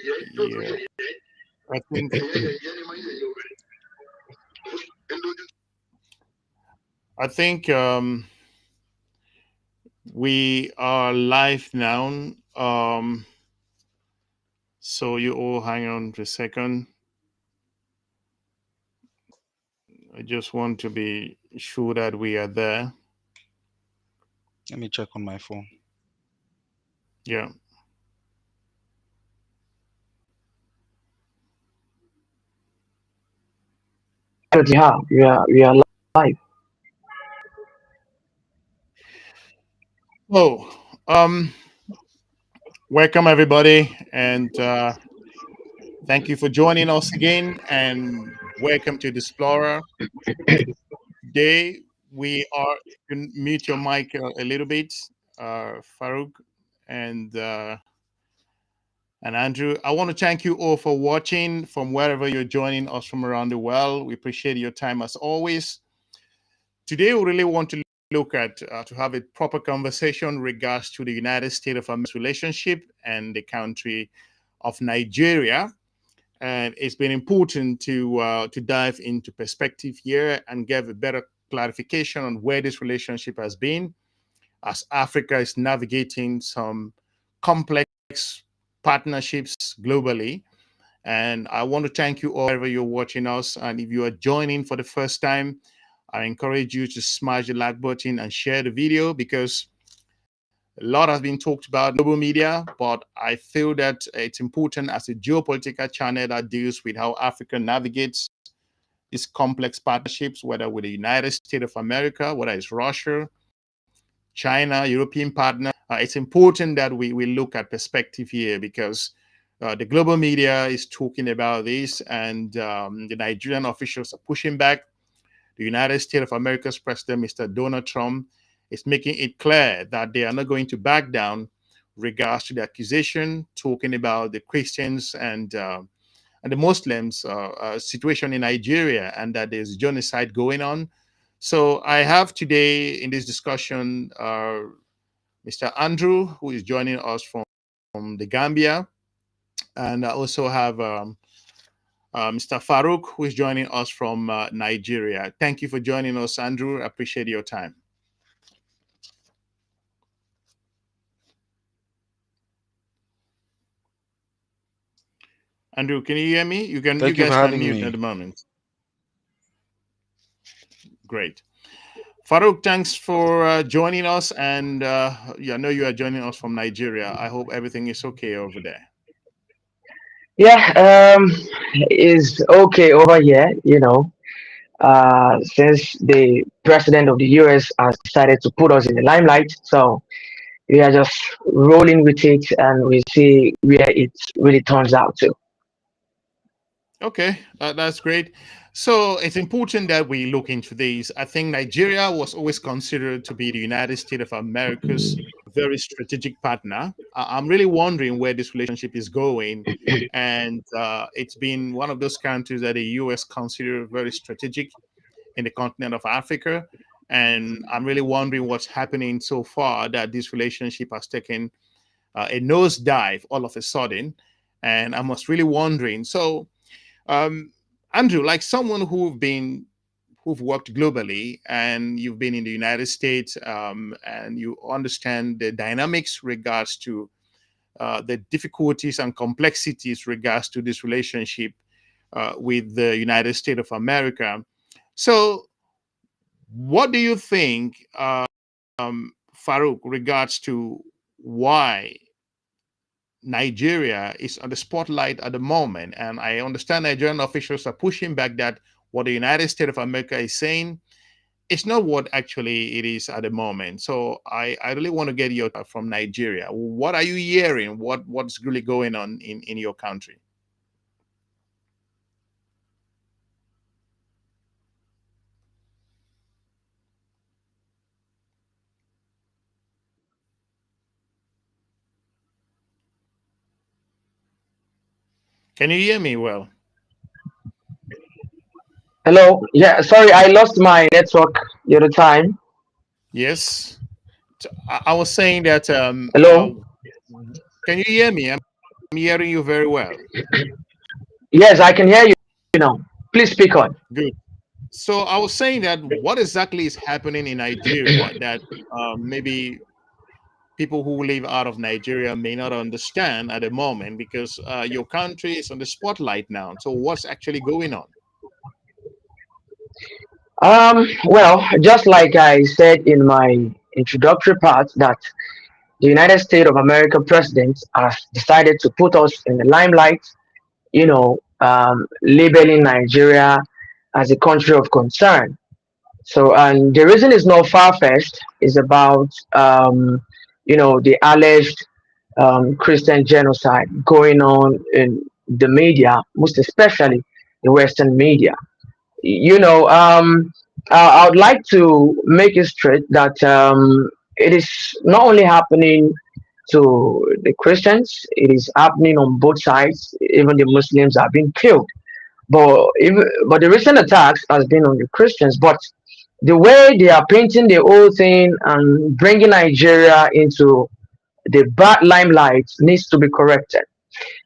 Yeah, I think I think we are live now. So you all hang on for a second. I just want to be sure that we are there. Let me check on my phone. Yeah. Yeah, we are live. Oh, welcome everybody, and thank you for joining us again. And welcome to the Explorer. Today we are. You can mute your mic a little bit, Farouk, and uh, and Andrew. I want to thank you all for watching from wherever you're joining us from around the world. We appreciate your time as always. Today we really want to look at to have a proper conversation regards to the United States of America's relationship and the country of Nigeria. And it's been important to dive into perspective here and give a better clarification on where this relationship has been as Africa is navigating some complex partnerships globally. And I want to thank you all wherever you're watching us. And if you are joining for the first time, I encourage you to smash the like button and share the video because a lot has been talked about global media, but I feel that it's important as a geopolitical channel that deals with how Africa navigates these complex partnerships, whether with the United States of America, whether it's Russia, China, European partner. It's important that we look at perspective here because the global media is talking about this, and the Nigerian officials are pushing back. The United States of America's President, Mr. Donald Trump, is making it clear that they are not going to back down regards to the accusation, talking about the Christians and the Muslims situation in Nigeria and that there's genocide going on. So I have today in this discussion Mr. Andrew, who is joining us from the Gambia, and I also have Mr. Farouk, who is joining us from Nigeria. Thank you for joining us, Andrew. I appreciate your time. Andrew, can you hear me? You Thank you for guys can having mute at me. the moment. Great. Farouk, thanks for joining us. And yeah, I know you are joining us from Nigeria. I hope everything is okay over there. Yeah, is okay over here. Since the president of the US has decided to put us in the limelight, so we are just rolling with it, and we see where it really turns out to. Okay, that's great. So it's important that we look into these. I think Nigeria was always considered to be the United States of America's very strategic partner. I'm really wondering where this relationship is going. And it's been one of those countries that the US consider very strategic in the continent of Africa. And I'm really wondering what's happening so far that this relationship has taken a nosedive all of a sudden. And I'm just really wondering. So, um, Andrew, like someone who've worked globally and you've been in the United States and you understand the dynamics regards to the difficulties and complexities regards to this relationship with the United States of America. So, what do you think, Farouk, regards to why Nigeria is on the spotlight at the moment? And I understand Nigerian officials are pushing back that what the United States of America is saying it's not what actually it is at the moment. So I really want to get your from Nigeria. What are you hearing? What's really going on in your country? Can you hear me well? Hello. Yeah, sorry, I lost my network the other time. Yes. So I was saying that Hello. can you hear me? hearing you very well. Yes, I can hear you now. Please speak on. Good. So I was saying that what exactly is happening in Nigeria that maybe people who live out of Nigeria may not understand at the moment, because your country is on the spotlight now. So what's actually going on? Well, just like I said in my introductory part, that the United States of America president has decided to put us in the limelight, labeling Nigeria as a country of concern. So, and the reason is not far-fetched. Is about, the alleged Christian genocide going on in the media, most especially the Western media. You know, I would like to make it straight that it is not only happening to the Christians, it is happening on both sides. Even the Muslims are being killed. But the recent attacks has been on the Christians. But the way they are painting the whole thing and bringing Nigeria into the bad limelight needs to be corrected,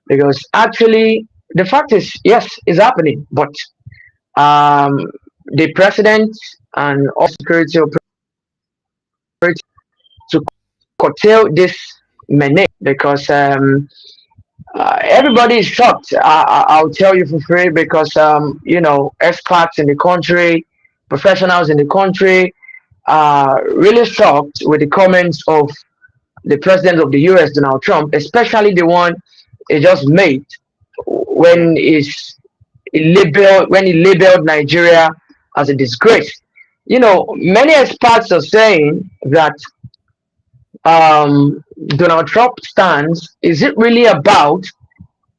because actually the fact is, yes, it's happening, but um, the president and all security operate to curtail this menace, because everybody is shocked. I'll tell you for free, because experts in the country, professionals in the country are really shocked with the comments of the president of the US, Donald Trump, especially the one he just made when he labeled Nigeria as a disgrace. Many experts are saying that Donald Trump stance, is it really about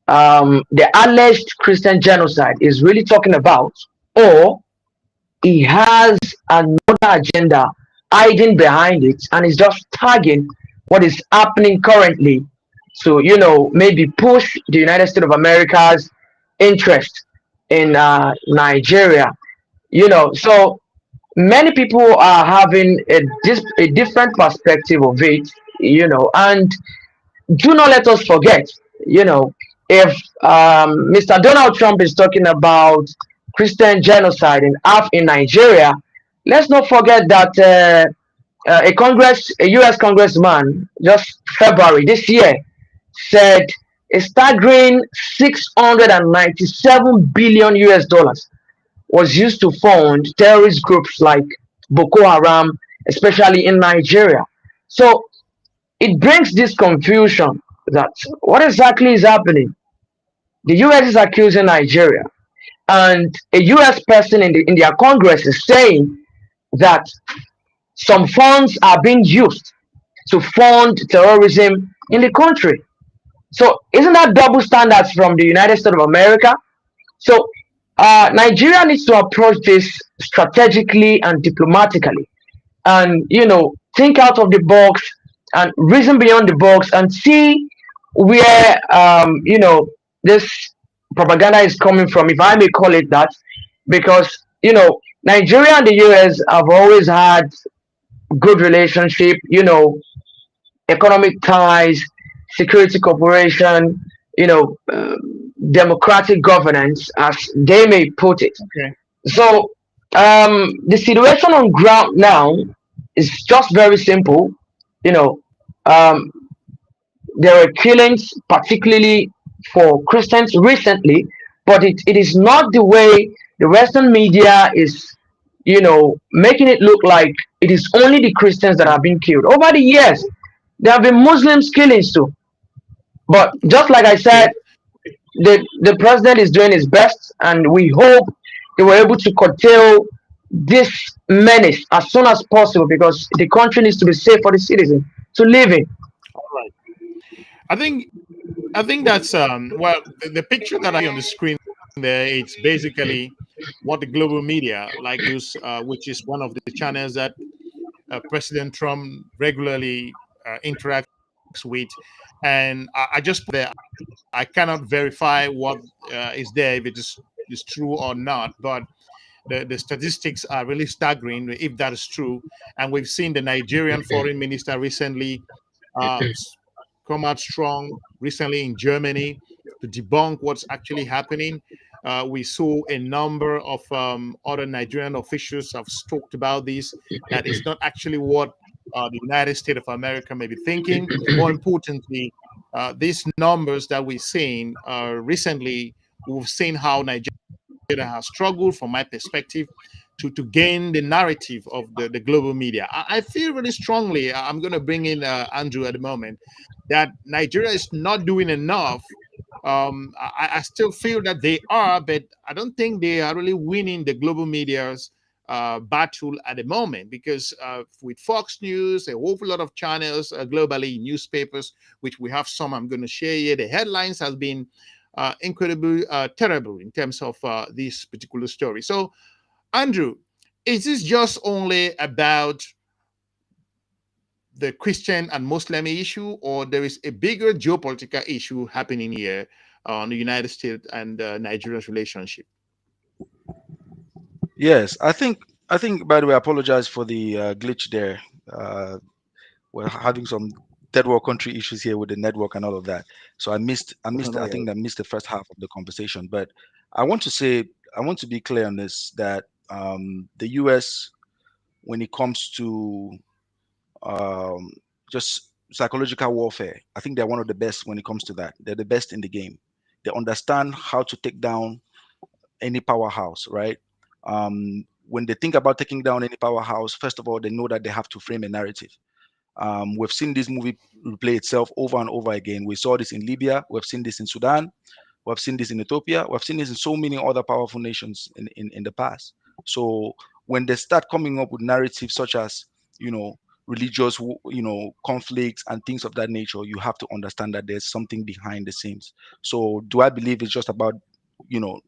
the alleged Christian genocide is really talking about, or he has another agenda hiding behind it and is just tagging what is happening currently to, maybe push the United States of America's interest in Nigeria. So many people are having a different perspective of it, and do not let us forget, if Mr. Donald Trump is talking about Christian genocide in Nigeria, let's not forget that a U.S. congressman just February this year said a staggering 697 billion US dollars was used to fund terrorist groups like Boko Haram, especially in Nigeria. So it brings this confusion that what exactly is happening? The US is accusing Nigeria, and a US person in their Congress is saying that some funds are being used to fund terrorism in the country. So isn't that double standards from the United States of America? So Nigeria needs to approach this strategically and diplomatically, and think out of the box and reason beyond the box and see where this propaganda is coming from, if I may call it that, because Nigeria and the US have always had good relationship, economic ties, security cooperation, democratic governance, as they may put it. Okay. So the situation on ground now is just very simple. Um, there were killings, particularly for Christians recently, but it is not the way the Western media is, making it look like it is only the Christians that have been killed. Over the years, there have been Muslims killings too. But just like I said, the president is doing his best, and we hope they were able to curtail this menace as soon as possible, because the country needs to be safe for the citizens to live in. All right. I think that's well, the picture that I see on the screen there, it's basically what the global media like news, which is one of the channels that President Trump regularly interacts with, and I just put there. I cannot verify what is there, if it is true or not, but the statistics are really staggering if that is true. And we've seen the Nigerian foreign minister recently uh, come out strong recently in Germany to debunk what's actually happening. We saw a number of other Nigerian officials have talked about this, that it's not actually what the United States of America may be thinking. More importantly, these numbers that we're seeing recently, we've seen how Nigeria has struggled, from my perspective, to gain the narrative of the global media. I feel really strongly, I'm going to bring in Andrew at the moment, that Nigeria is not doing enough. I still feel that they are, but I don't think they are really winning the global media's battle at the moment, because with Fox News, a whole lot of channels globally, newspapers, which we have some I'm going to share here, the headlines has been incredibly terrible in terms of this particular story. So, Andrew, is this just only about the Christian and Muslim issue, or there is a bigger geopolitical issue happening here on the United States and Nigeria's relationship? Yes, I think. By the way, I apologize for the glitch there. We're having some third world country issues here with the network and all of that. So I missed. I think I missed the first half of the conversation. But I want to say, I want to be clear on this, that the U.S., when it comes to um, just psychological warfare, I think they're one of the best when it comes to that. They're the best in the game. They understand how to take down any powerhouse, right? When they think about taking down any powerhouse, first of all, they know that they have to frame a narrative. We've seen this movie replay itself over and over again. We saw this in Libya. We've seen this in Sudan. We've seen this in Ethiopia. We've seen this in so many other powerful nations in the past. So when they start coming up with narratives such as, you know, religious, conflicts and things of that nature, you have to understand that there's something behind the scenes. So do I believe it's just about, you know,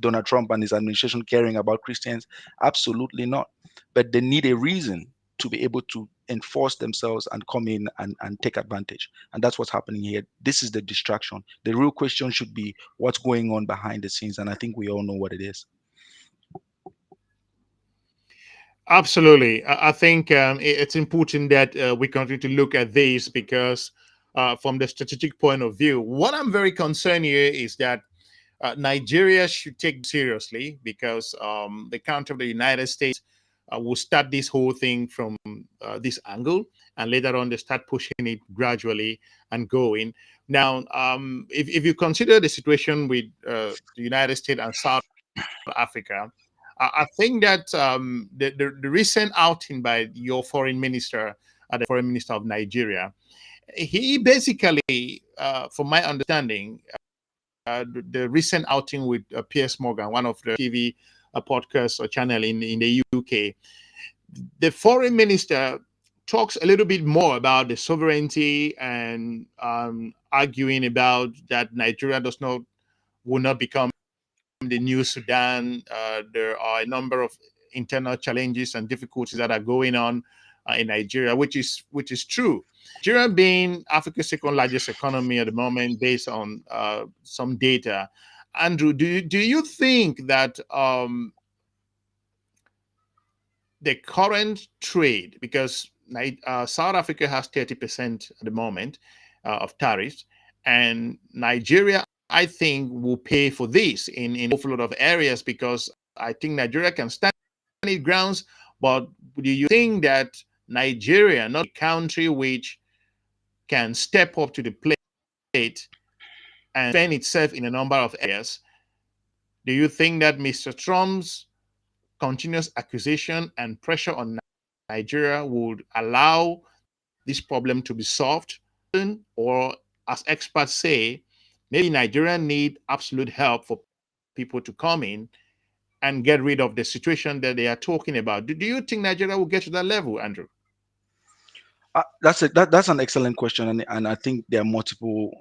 Donald Trump and his administration caring about Christians? Absolutely not. But they need a reason to be able to enforce themselves and come in and take advantage. And that's what's happening here. This is the distraction. The real question should be what's going on behind the scenes. And I think we all know what it is. Absolutely. I think it's important that we continue to look at this, because from the strategic point of view, what I'm very concerned here is that Nigeria should take seriously, because the country of the United States will start this whole thing from this angle, and later on they start pushing it gradually and going. Now, if you consider the situation with the United States and South Africa, I think that the recent outing by your foreign minister, the foreign minister of Nigeria, he basically, from my understanding, the recent outing with Piers Morgan, one of the TV podcast or channel in the UK, the foreign minister talks a little bit more about the sovereignty and arguing about that Nigeria will not become the new Sudan. There are a number of internal challenges and difficulties that are going on in Nigeria, which is true. Nigeria being Africa's second largest economy at the moment, based on some data. Andrew, do you think that the current trade, because South Africa has 30% at the moment of tariffs, and Nigeria, I think, will pay for this in an awful lot of areas, because I think Nigeria can stand its grounds. But do you think that Nigeria, not a country which can step up to the plate and defend itself in a number of areas, do you think that Mr. Trump's continuous accusation and pressure on Nigeria would allow this problem to be solved? Or, as experts say, maybe Nigeria need absolute help for people to come in and get rid of the situation that they are talking about? Do you think Nigeria will get to that level, Andrew? That's an excellent question, and I think there are multiple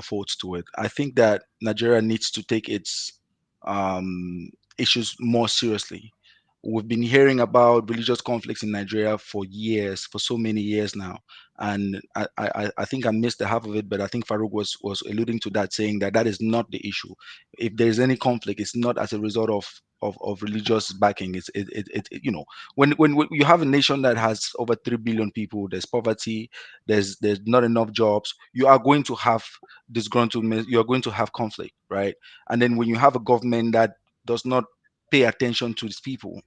folds to it. I think that Nigeria needs to take its issues more seriously. We've been hearing about religious conflicts in Nigeria for years, for so many years now, and I think I missed the half of it, but I think Farouk was alluding to that, saying that that is not the issue. If there is any conflict, it's not as a result of religious backing. You know, when you have a nation that has over 3 billion people, there's poverty, there's not enough jobs, you are going to have disgruntlement, you are going to have conflict, right? And then when you have a government that does not pay attention to these people,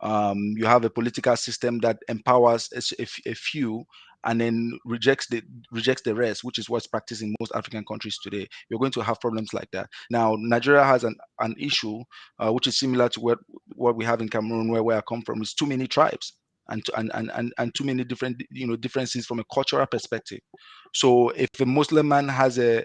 you have a political system that empowers a few and then rejects the rest, which is what's practiced in most African countries today. You're going to have problems like that. Now, Nigeria has an issue which is similar to what we have in Cameroon, where I come from, is too many tribes and too many different differences from a cultural perspective. So if a Muslim man has a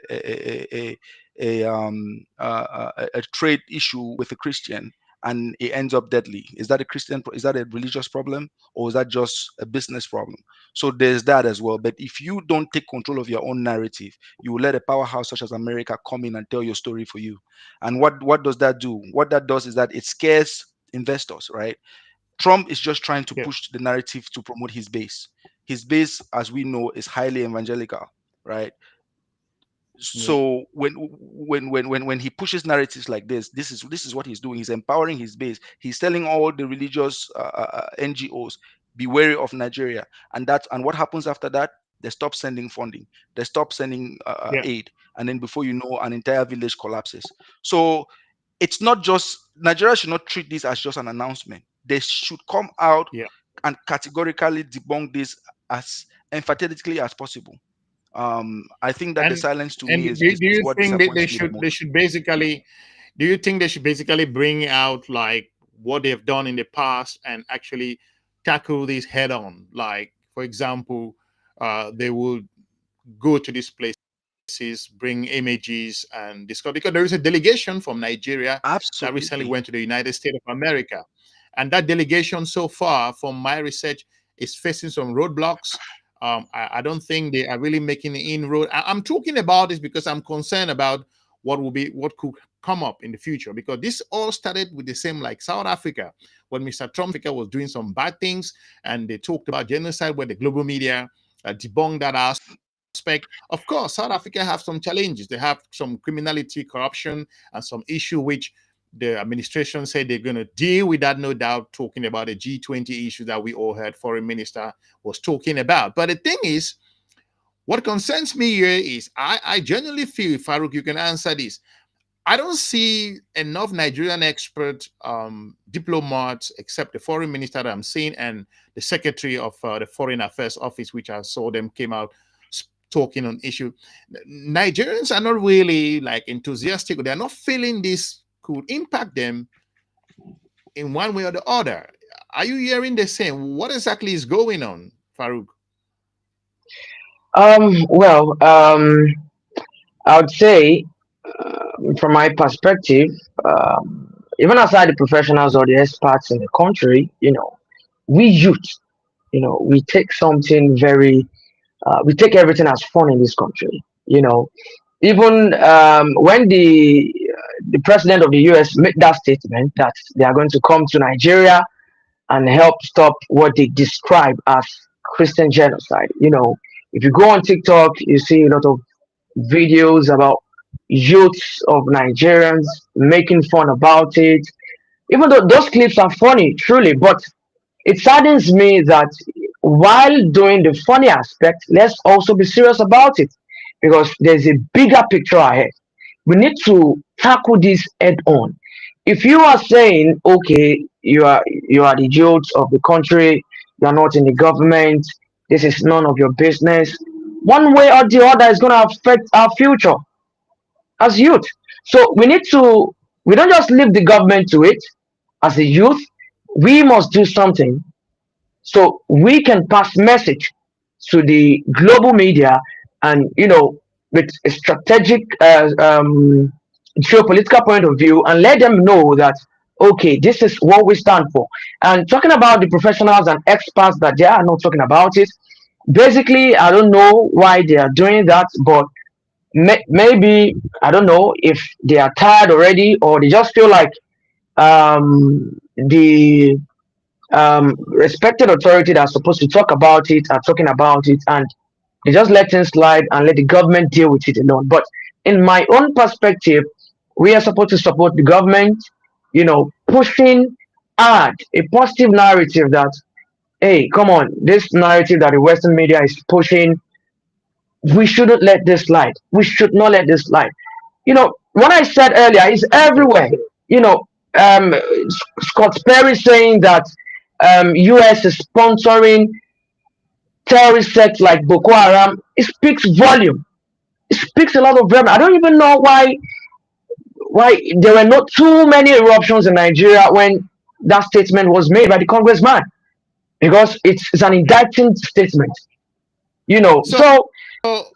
trade issue with a Christian and it ends up deadly, is that a religious problem, or is that just a business problem? So there's that as well. But if you don't take control of your own narrative, you will let a powerhouse such as America come in and tell your story for you. And what does that do? What that does is that it scares investors, right? Trump is just trying to push the narrative to promote his base. His base, as we know, is highly evangelical, right? So when he pushes narratives like this is what he's doing. He's empowering his base. He's telling all the religious NGOs, be wary of Nigeria. And what happens after that? They stop sending funding. They stop sending aid. And then before you know, an entire village collapses. So it's not just, Nigeria should not treat this as just an announcement. They should come out and categorically debunk this as emphatically as possible. I think that the silence to me is what disappoints me the most. They should basically, do you think they should basically bring out like what they've done in the past and actually tackle this head on? Like, for example, they will go to these places, bring images and discuss, because there is a delegation from Nigeria that recently went to the United States of America. And that delegation so far, from my research, is facing some roadblocks. I don't think they are really making the inroad. I'm talking about this because I'm concerned about what could come up in the future, because this all started with the same, like South Africa, when Mr. Trump was doing some bad things and they talked about genocide, where the global media debunked that aspect. Of course, South Africa have some challenges. They have some criminality, corruption, and some issue which the administration said they're going to deal with that, no doubt, talking about the G20 issue that we all heard foreign minister was talking about. But the thing is, what concerns me here is I genuinely feel, Farouk, you can answer this. I don't see enough Nigerian expert diplomats, except the foreign minister that I'm seeing and the secretary of the Foreign Affairs Office, which I saw them came out talking on issue. Nigerians are not really like enthusiastic. They're not feeling this could impact them in one way or the other. Are you hearing the same? What exactly is going on, Farouk? Well, I would say, from my perspective, even aside the professionals or the experts in the country, we youth, we take something very, we take everything as fun in this country. Even when the president of the US made that statement that they are going to come to Nigeria and help stop what they describe as Christian genocide. If you go on TikTok, you see a lot of videos about youths of Nigerians making fun about it. Even though those clips are funny, truly, but it saddens me that while doing the funny aspect, let's also be serious about it, because there's a bigger picture ahead. We need to tackle this head on. If you are saying, okay, you are the youth of the country, you are not in the government, this is none of your business, one way or the other is going to affect our future as youth. So we don't just leave the government to it. As a youth, we must do something so we can pass message to the global media, and with a strategic geopolitical point of view, and let them know that, okay, this is what we stand for. And talking about the professionals and experts that they are not talking about it, basically I don't know why they are doing that, but maybe, I don't know if they are tired already, or they just feel like the respected authority that's supposed to talk about it are talking about it, and they just let things slide and let the government deal with it alone. But in my own perspective, we are supposed to support the government. pushing hard a positive narrative that, hey, come on, this narrative that the Western media is pushing, we shouldn't let this slide. We should not let this slide. What I said earlier is everywhere. You know, Scott Perry saying that US is sponsoring terrorist sects like Boko Haram. It speaks volume. It speaks a lot of volume. I don't even know why there were not too many eruptions in Nigeria when that statement was made by the congressman, because it's an indicting statement. So So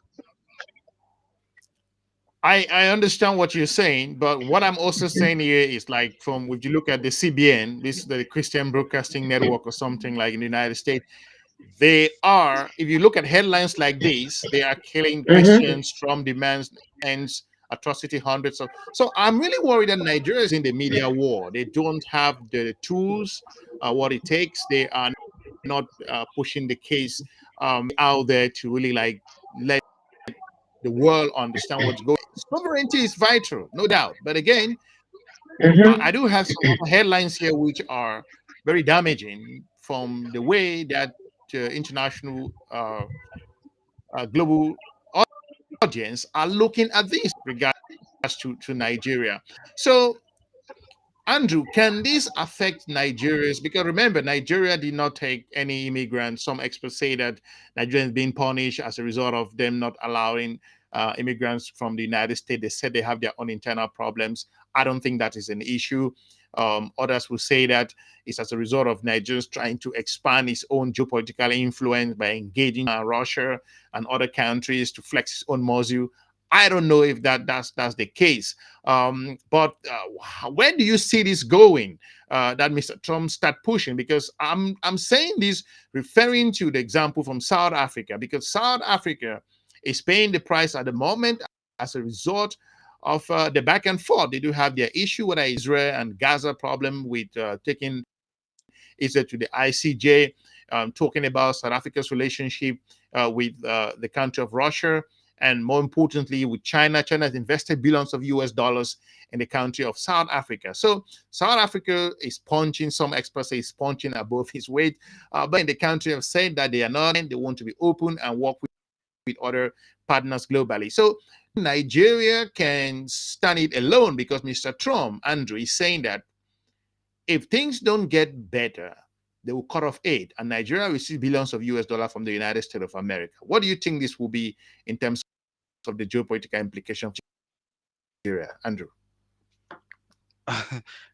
I understand what you're saying, but what I'm also saying here is like from if you look at the CBN, this is the Christian Broadcasting Network or something like in the United States, they are, if you look at headlines like this, they are killing mhm, Christians, Trump demands ends atrocity hundreds of. So I'm really worried that Nigeria is in the media war. They don't have the tools, what it takes. They are not pushing the case out there to really like let the world understand what's going. Sovereignty is vital, no doubt. But again, I mhm, do have some other headlines here which are very damaging from the way that international global audience are looking at this regards to Nigeria. So Andrew, can this affect Nigerians? Because remember, Nigeria did not take any immigrants. Some experts say that Nigerians being punished as a result of them not allowing immigrants from the United States. They said they have their own internal problems. I don't think that is an issue. Others will say that it's as a result of Nigerians trying to expand its own geopolitical influence by engaging Russia and other countries to flex its own muscle. I don't know if that's the case. But where do you see this going? That Mr. Trump start pushing, because I'm saying this referring to the example from South Africa, because South Africa is paying the price at the moment as a result of the back and forth. They do have their issue with Israel and Gaza problem with taking Israel to the ICJ, talking about South Africa's relationship with the country of Russia, and more importantly with China. China has invested billions of US dollars in the country of South Africa. So South Africa is punching, some experts say is punching above his weight. But in the country have said that they are not, they want to be open and work with other partners globally. So Nigeria can stand it alone, because Mr. Trump, Andrew, is saying that if things don't get better, they will cut off aid, and Nigeria receives billions of US dollars from the United States of America. What do you think this will be in terms of the geopolitical implication of Nigeria, Andrew?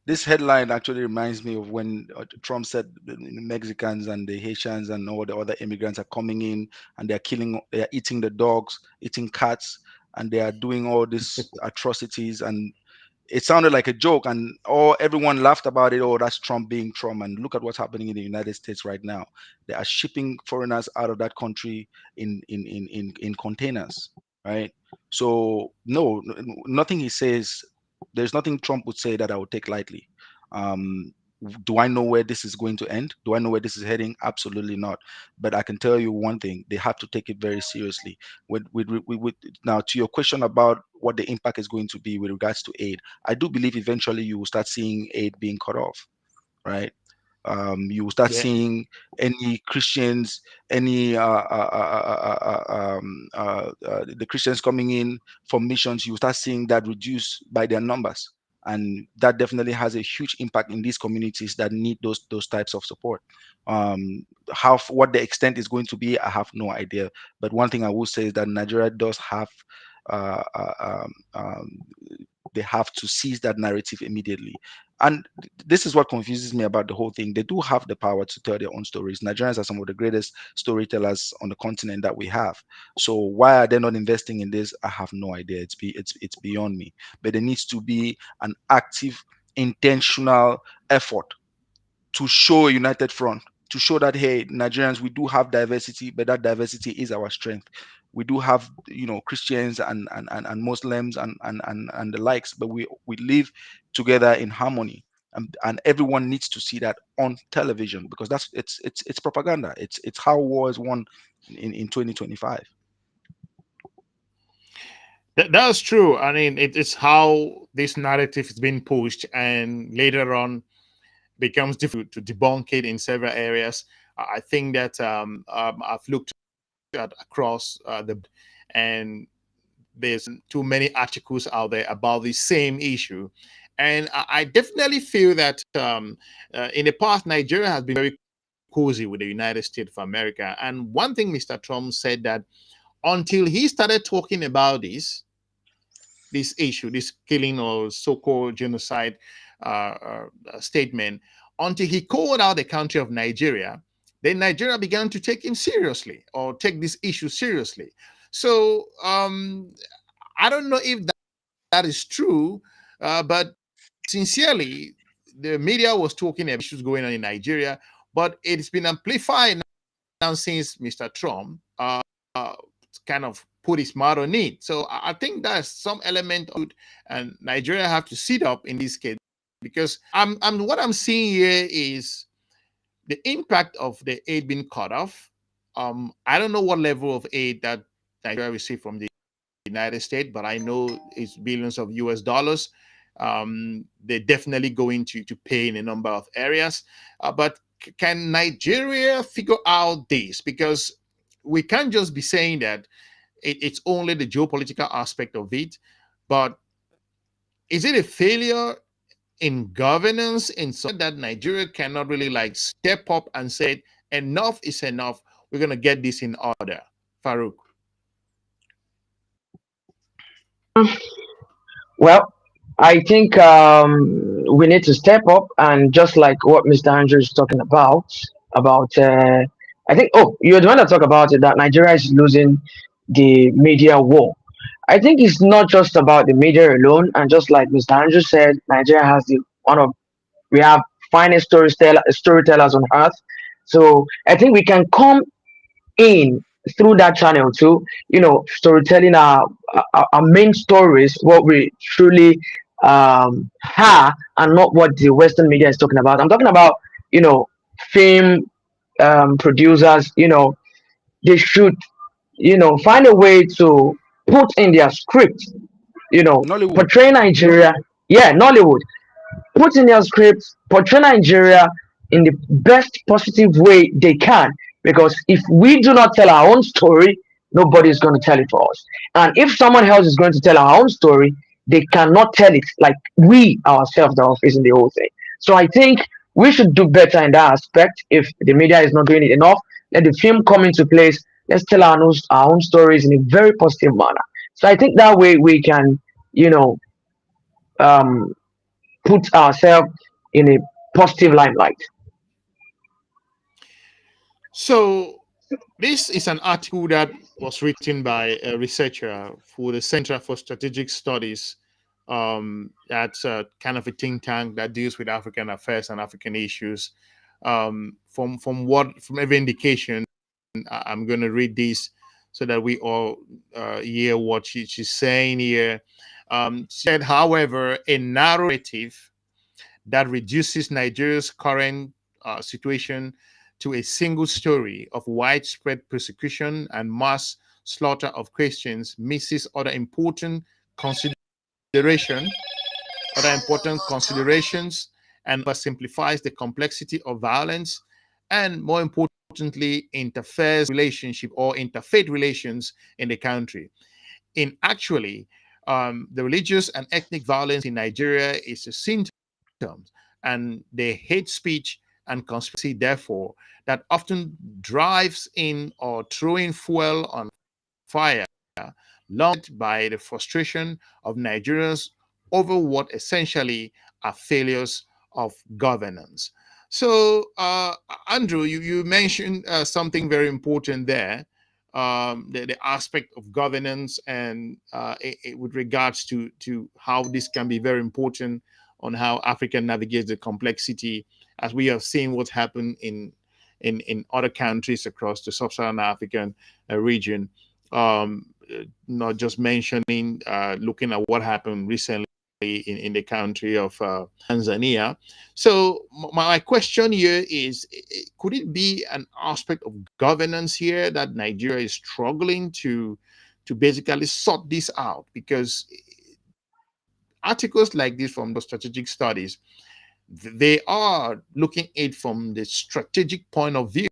This headline actually reminds me of when Trump said the Mexicans and the Haitians and all the other immigrants are coming in and they're eating the dogs, eating cats, and they are doing all these atrocities. And it sounded like a joke, and everyone laughed about it. Oh, that's Trump being Trump. And look at what's happening in the United States right now. They are shipping foreigners out of that country in containers, right? So no, nothing he says. There's nothing Trump would say that I would take lightly. Um, do I know where this is going to end? Do I know where this is heading? Absolutely not. But I can tell you one thing: they have to take it very seriously. Now, to your question about what the impact is going to be with regards to aid, I do believe eventually you will start seeing aid being cut off, right? You will start Yeah. seeing any Christians, any the Christians coming in for missions. You will start seeing that reduce by their numbers, and that definitely has a huge impact in these communities that need those types of support. What the extent is going to be, I have no idea. But one thing I will say is that Nigeria does have. Uh, uh, um, um, they have to seize that narrative immediately. And this is what confuses me about the whole thing. They do have the power to tell their own stories. Nigerians are some of the greatest storytellers on the continent that we have. So why are they not investing in this? I have no idea. It's beyond me. But there needs to be an active, intentional effort to show a united front, to show that, hey, Nigerians, we do have diversity, but that diversity is our strength. We do have, Christians and Muslims and the likes, but we live together in harmony. And everyone needs to see that on television, because it's propaganda. It's how war is won in 2025. That's true. I mean, it's how this narrative is being pushed, and later on becomes difficult to debunk it in several areas. I think that I've looked at across the and there's too many articles out there about the same issue, and I definitely feel that in the past Nigeria has been very cozy with the United States of America. And one thing Mr. Trump said that until he started talking about this issue, this killing or so-called genocide statement, until he called out the country of Nigeria, then Nigeria began to take him seriously or take this issue seriously. So I don't know if that is true, but sincerely, the media was talking about issues going on in Nigeria, but it's been amplified now since Mr. Trump kind of put his mouth on it. So I think that's some element of it, and Nigeria have to sit up in this case because I'm what I'm seeing here is the impact of the aid being cut off. I don't know what level of aid that Nigeria received from the United States, but I know it's billions of US dollars. They're definitely going to pay in a number of areas. But can Nigeria figure out this? Because we can't just be saying that it's only the geopolitical aspect of it, but is it a failure in governance in so that Nigeria cannot really like step up and say enough is enough? We're going to get this in order. Farouk. Well, I think we need to step up, and just like what Mr. Andrew is talking about, I think, oh, you're the one that talk about it, that Nigeria is losing the media war. I think it's not just about the media alone, and just like Mr. Andrew said, Nigeria has the one of we have finest storytellers on earth. So I think we can come in through that channel to storytelling our main stories, what we truly are, and not what the western media is talking about. I'm talking about you know film producers. They should find a way to put in their script, Nollywood. portray Nigeria. Yeah, Nollywood, put in their scripts, portray Nigeria in the best positive way they can. Because if we do not tell our own story, nobody is going to tell it for us. And if someone else is going to tell our own story, they cannot tell it like we ourselves are facing the whole thing. So I think we should do better in that aspect. If the media is not doing it enough, let the film come into place. Let's tell our own stories in a very positive manner. So I think that way we can, you know, um, put ourselves in a positive limelight. So this is an article that was written by a researcher for the Center for Strategic Studies. That's kind of a think tank that deals with African affairs and African issues. From every indication, I'm going to read this so that we all hear what she's saying here. She said, however, a narrative that reduces Nigeria's current situation to a single story of widespread persecution and mass slaughter of Christians misses consideration, other important considerations, and simplifies the complexity of violence, and more importantly, interferes relationship or interfaith relations in the country. In actually, the religious and ethnic violence in Nigeria is a symptom and the hate speech and conspiracy, therefore, that often drives in or throwing fuel on fire, launched by the frustration of Nigerians over what essentially are failures of governance. So, Andrew, you mentioned something very important there, the aspect of governance and with regards to how this can be very important on how Africa navigates the complexity, as we have seen what's happened in other countries across the sub-Saharan African region. Not just mentioning, looking at what happened recently in the country of Tanzania. So my question here is, could it be an aspect of governance here that Nigeria is struggling to basically sort this out, because articles like this from the strategic studies, they are looking at it from the strategic point of view,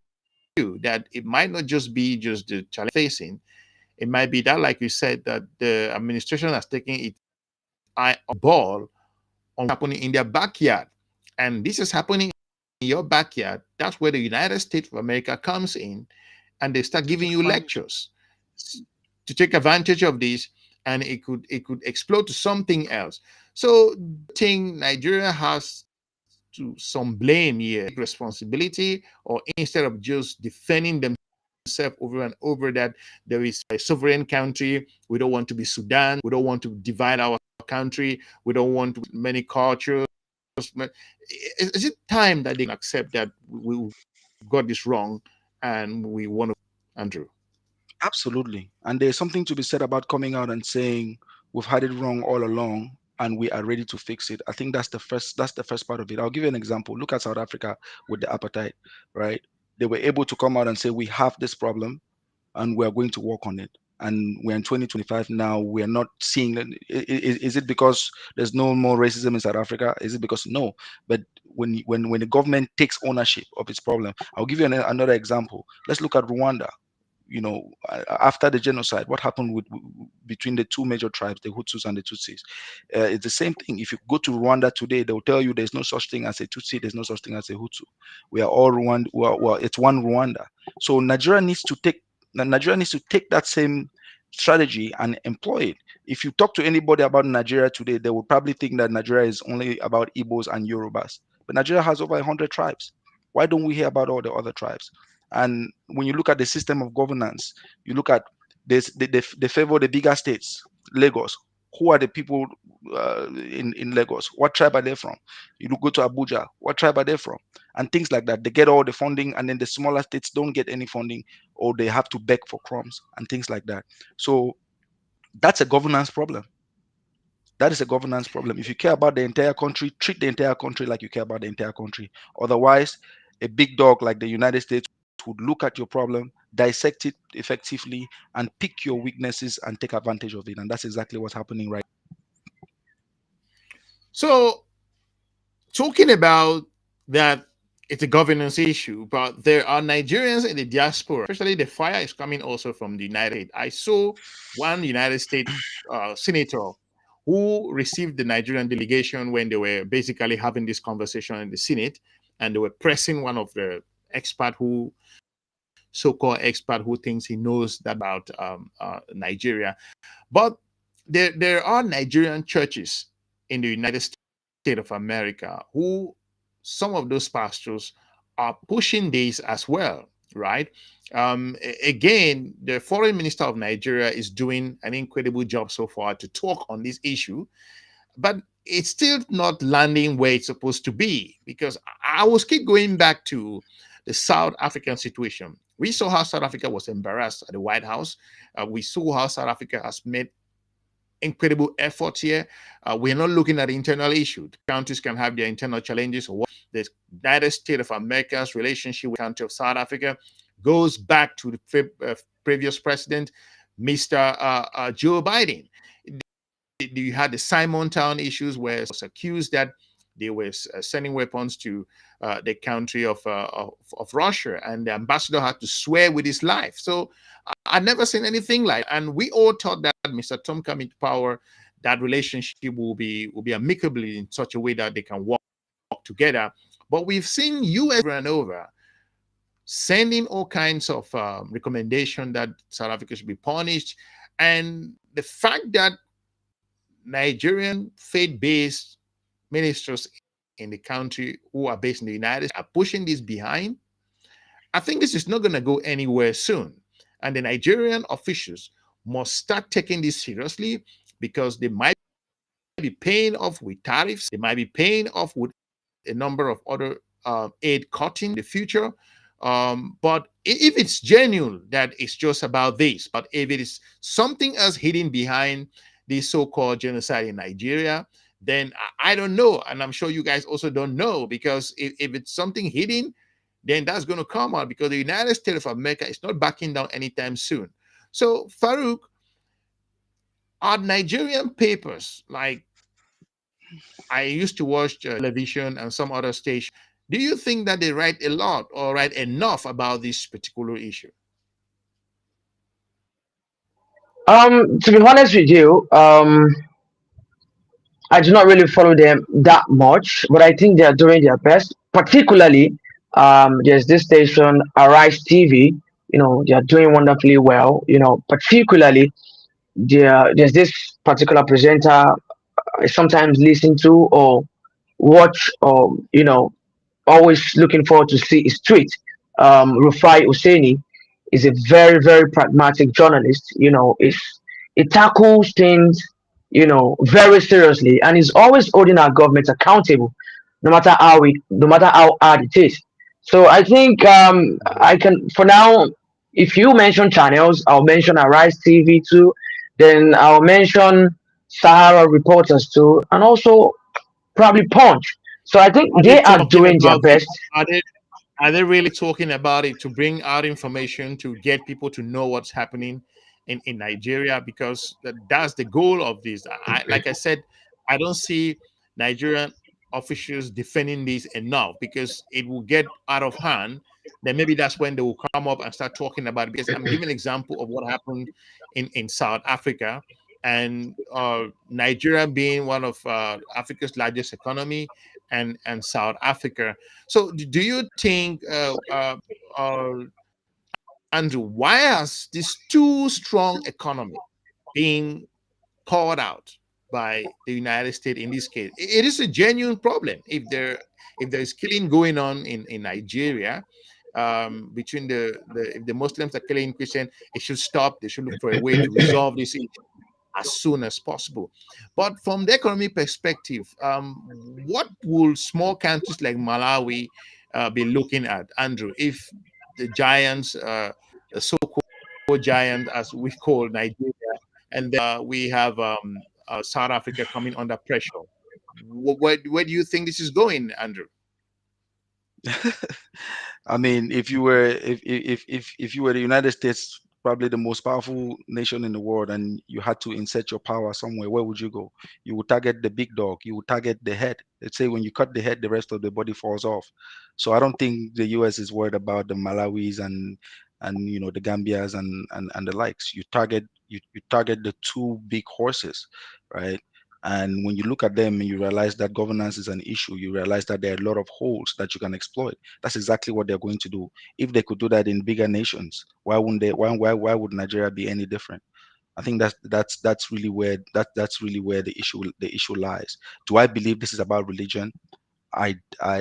that it might not just be just the challenge facing. It might be that, like you said, that the administration has taken its eye on the ball on what's happening in their backyard. And this is happening in your backyard. That's where the United States of America comes in, and they start giving you lectures to take advantage of this, and it could explode to something else. So I think Nigeria has to some blame here, responsibility, or instead of just defending themselves over and over that there is a sovereign country, we don't want to be Sudan, we don't want to divide our country, we don't want many cultures. Is it time that they accept that we got this wrong and we want to, Andrew? Absolutely. And there's something to be said about coming out and saying we've had it wrong all along and we are ready to fix it. I think that's the first part of it. I'll give you an example. Look at South Africa with the apartheid, right? They were able to come out and say we have this problem and we're going to work on it. And we're in 2025 now. We're not seeing that. Is it because there's no more racism in South Africa? Is it because no? But when the government takes ownership of its problem, I'll give you another example. Let's look at Rwanda. After the genocide, what happened between the two major tribes, the Hutus and the Tutsis? It's the same thing. If you go to Rwanda today, they'll tell you there's no such thing as a Tutsi, there's no such thing as a Hutu. We are all Rwanda. Well, it's one Rwanda. So Nigeria needs to take that same strategy and employ it. If you talk to anybody about Nigeria today, they will probably think that Nigeria is only about Igbos and Yorubas. But Nigeria has over 100 tribes. Why don't we hear about all the other tribes? And when you look at the system of governance, you look at this, they favor the bigger states. Lagos, who are the people in Lagos? What tribe are they from? You go to Abuja, what tribe are they from? And things like that. They get all the funding, and then the smaller states don't get any funding, or they have to beg for crumbs and things like that. So that's a governance problem. That is a governance problem. If you care about the entire country, treat the entire country like you care about the entire country. Otherwise, a big dog like the United States would look at your problem, dissect it effectively, and pick your weaknesses and take advantage of it. And that's exactly what's happening right now. So, talking about that, it's a governance issue, but there are Nigerians in the diaspora, especially the fire is coming also from the United States. I saw one United States senator who received the Nigerian delegation when they were basically having this conversation in the Senate, and they were pressing one of the so-called expert who thinks he knows that about Nigeria. But there are Nigerian churches in the United States of America who, some of those pastors are pushing this as well, right? Again, the foreign minister of Nigeria is doing an incredible job so far to talk on this issue, but it's still not landing where it's supposed to be, because I will keep going back to the South African situation. We saw how South Africa was embarrassed at the White House. We saw how South Africa has made incredible efforts here. We're not looking at the internal issue. The countries can have their internal challenges. Or what the United States of America's relationship with the country of South Africa goes back to the previous president, Mr. Joe Biden. You had the Simon Town issues where it was accused that they were sending weapons to the country of Russia, and the ambassador had to swear with his life. So I've never seen anything like that. And we all thought that Mr. Trump coming to power, that relationship will be amicable in such a way that they can work together. But we've seen US over and over sending all kinds of recommendation that South Africa should be punished. And the fact that Nigerian faith-based ministers in the country who are based in the United States are pushing this behind, I think this is not going to go anywhere soon. And the Nigerian officials must start taking this seriously, because they might be paying off with tariffs. They might be paying off with a number of other aid cutting in the future. But if it's genuine that it's just about this, but if it is something else hidden behind the so-called genocide in Nigeria, then I don't know. And I'm sure you guys also don't know, because if it's something hidden, then that's going to come out, because the United States of America is not backing down anytime soon. So, Farouk, are Nigerian papers, like I used to watch television and some other station, do you think that they write a lot or write enough about this particular issue? To be honest with you, I do not really follow them that much, but I think they are doing their best. Particularly, there's this station, Arise TV. They are doing wonderfully well. Particularly, there's this particular presenter I sometimes listen to or watch, or always looking forward to see his tweet. Rufai Husseini is a very, very pragmatic journalist. He tackles things, very seriously, and he's always holding our government accountable, no matter how hard it is. So I think I can, for now, if you mention channels, I'll mention Arise TV too. Then I'll mention Sahara Reporters too, and also probably Punch. So I think Are they they are talking doing their about it? best. Are they really talking about it to bring out information to get people to know what's happening in Nigeria? Because that's the goal of this. Like I said, I don't see Nigerian officials defending this enough because it will get out of hand. Then maybe that's when they will come up and start talking about it. Because I'm giving an example of what happened in South Africa, and Nigeria being one of Africa's largest economy, and South Africa. So, do you think, uh, Andrew, why has this too strong economy being called out by the United States in this case? It is a genuine problem. If there is killing going on in Nigeria, between if the Muslims are killing Christian, it should stop. They should look for a way to resolve this as soon as possible. But from the economy perspective, what will small countries like Malawi be looking at, Andrew, if the giants, the so-called giant, as we call Nigeria, and then we have South Africa coming under pressure? Where do you think this is going, Andrew? I mean, if you were the United States, probably the most powerful nation in the world, and you had to insert your power somewhere, where would you go? You would target the big dog. You would target the head. Let's say when you cut the head, the rest of the body falls off. So I don't think the U.S. is worried about the Malawis and the Gambias and the likes. You target the two big horses, right? And when you look at them and you realize that governance is an issue, you realize that there are a lot of holes that you can exploit. That's exactly what they're going to do. If they could do that in bigger nations, why wouldn't they? Why would Nigeria be any different? I think that's really where the issue lies. Do I believe this is about religion? I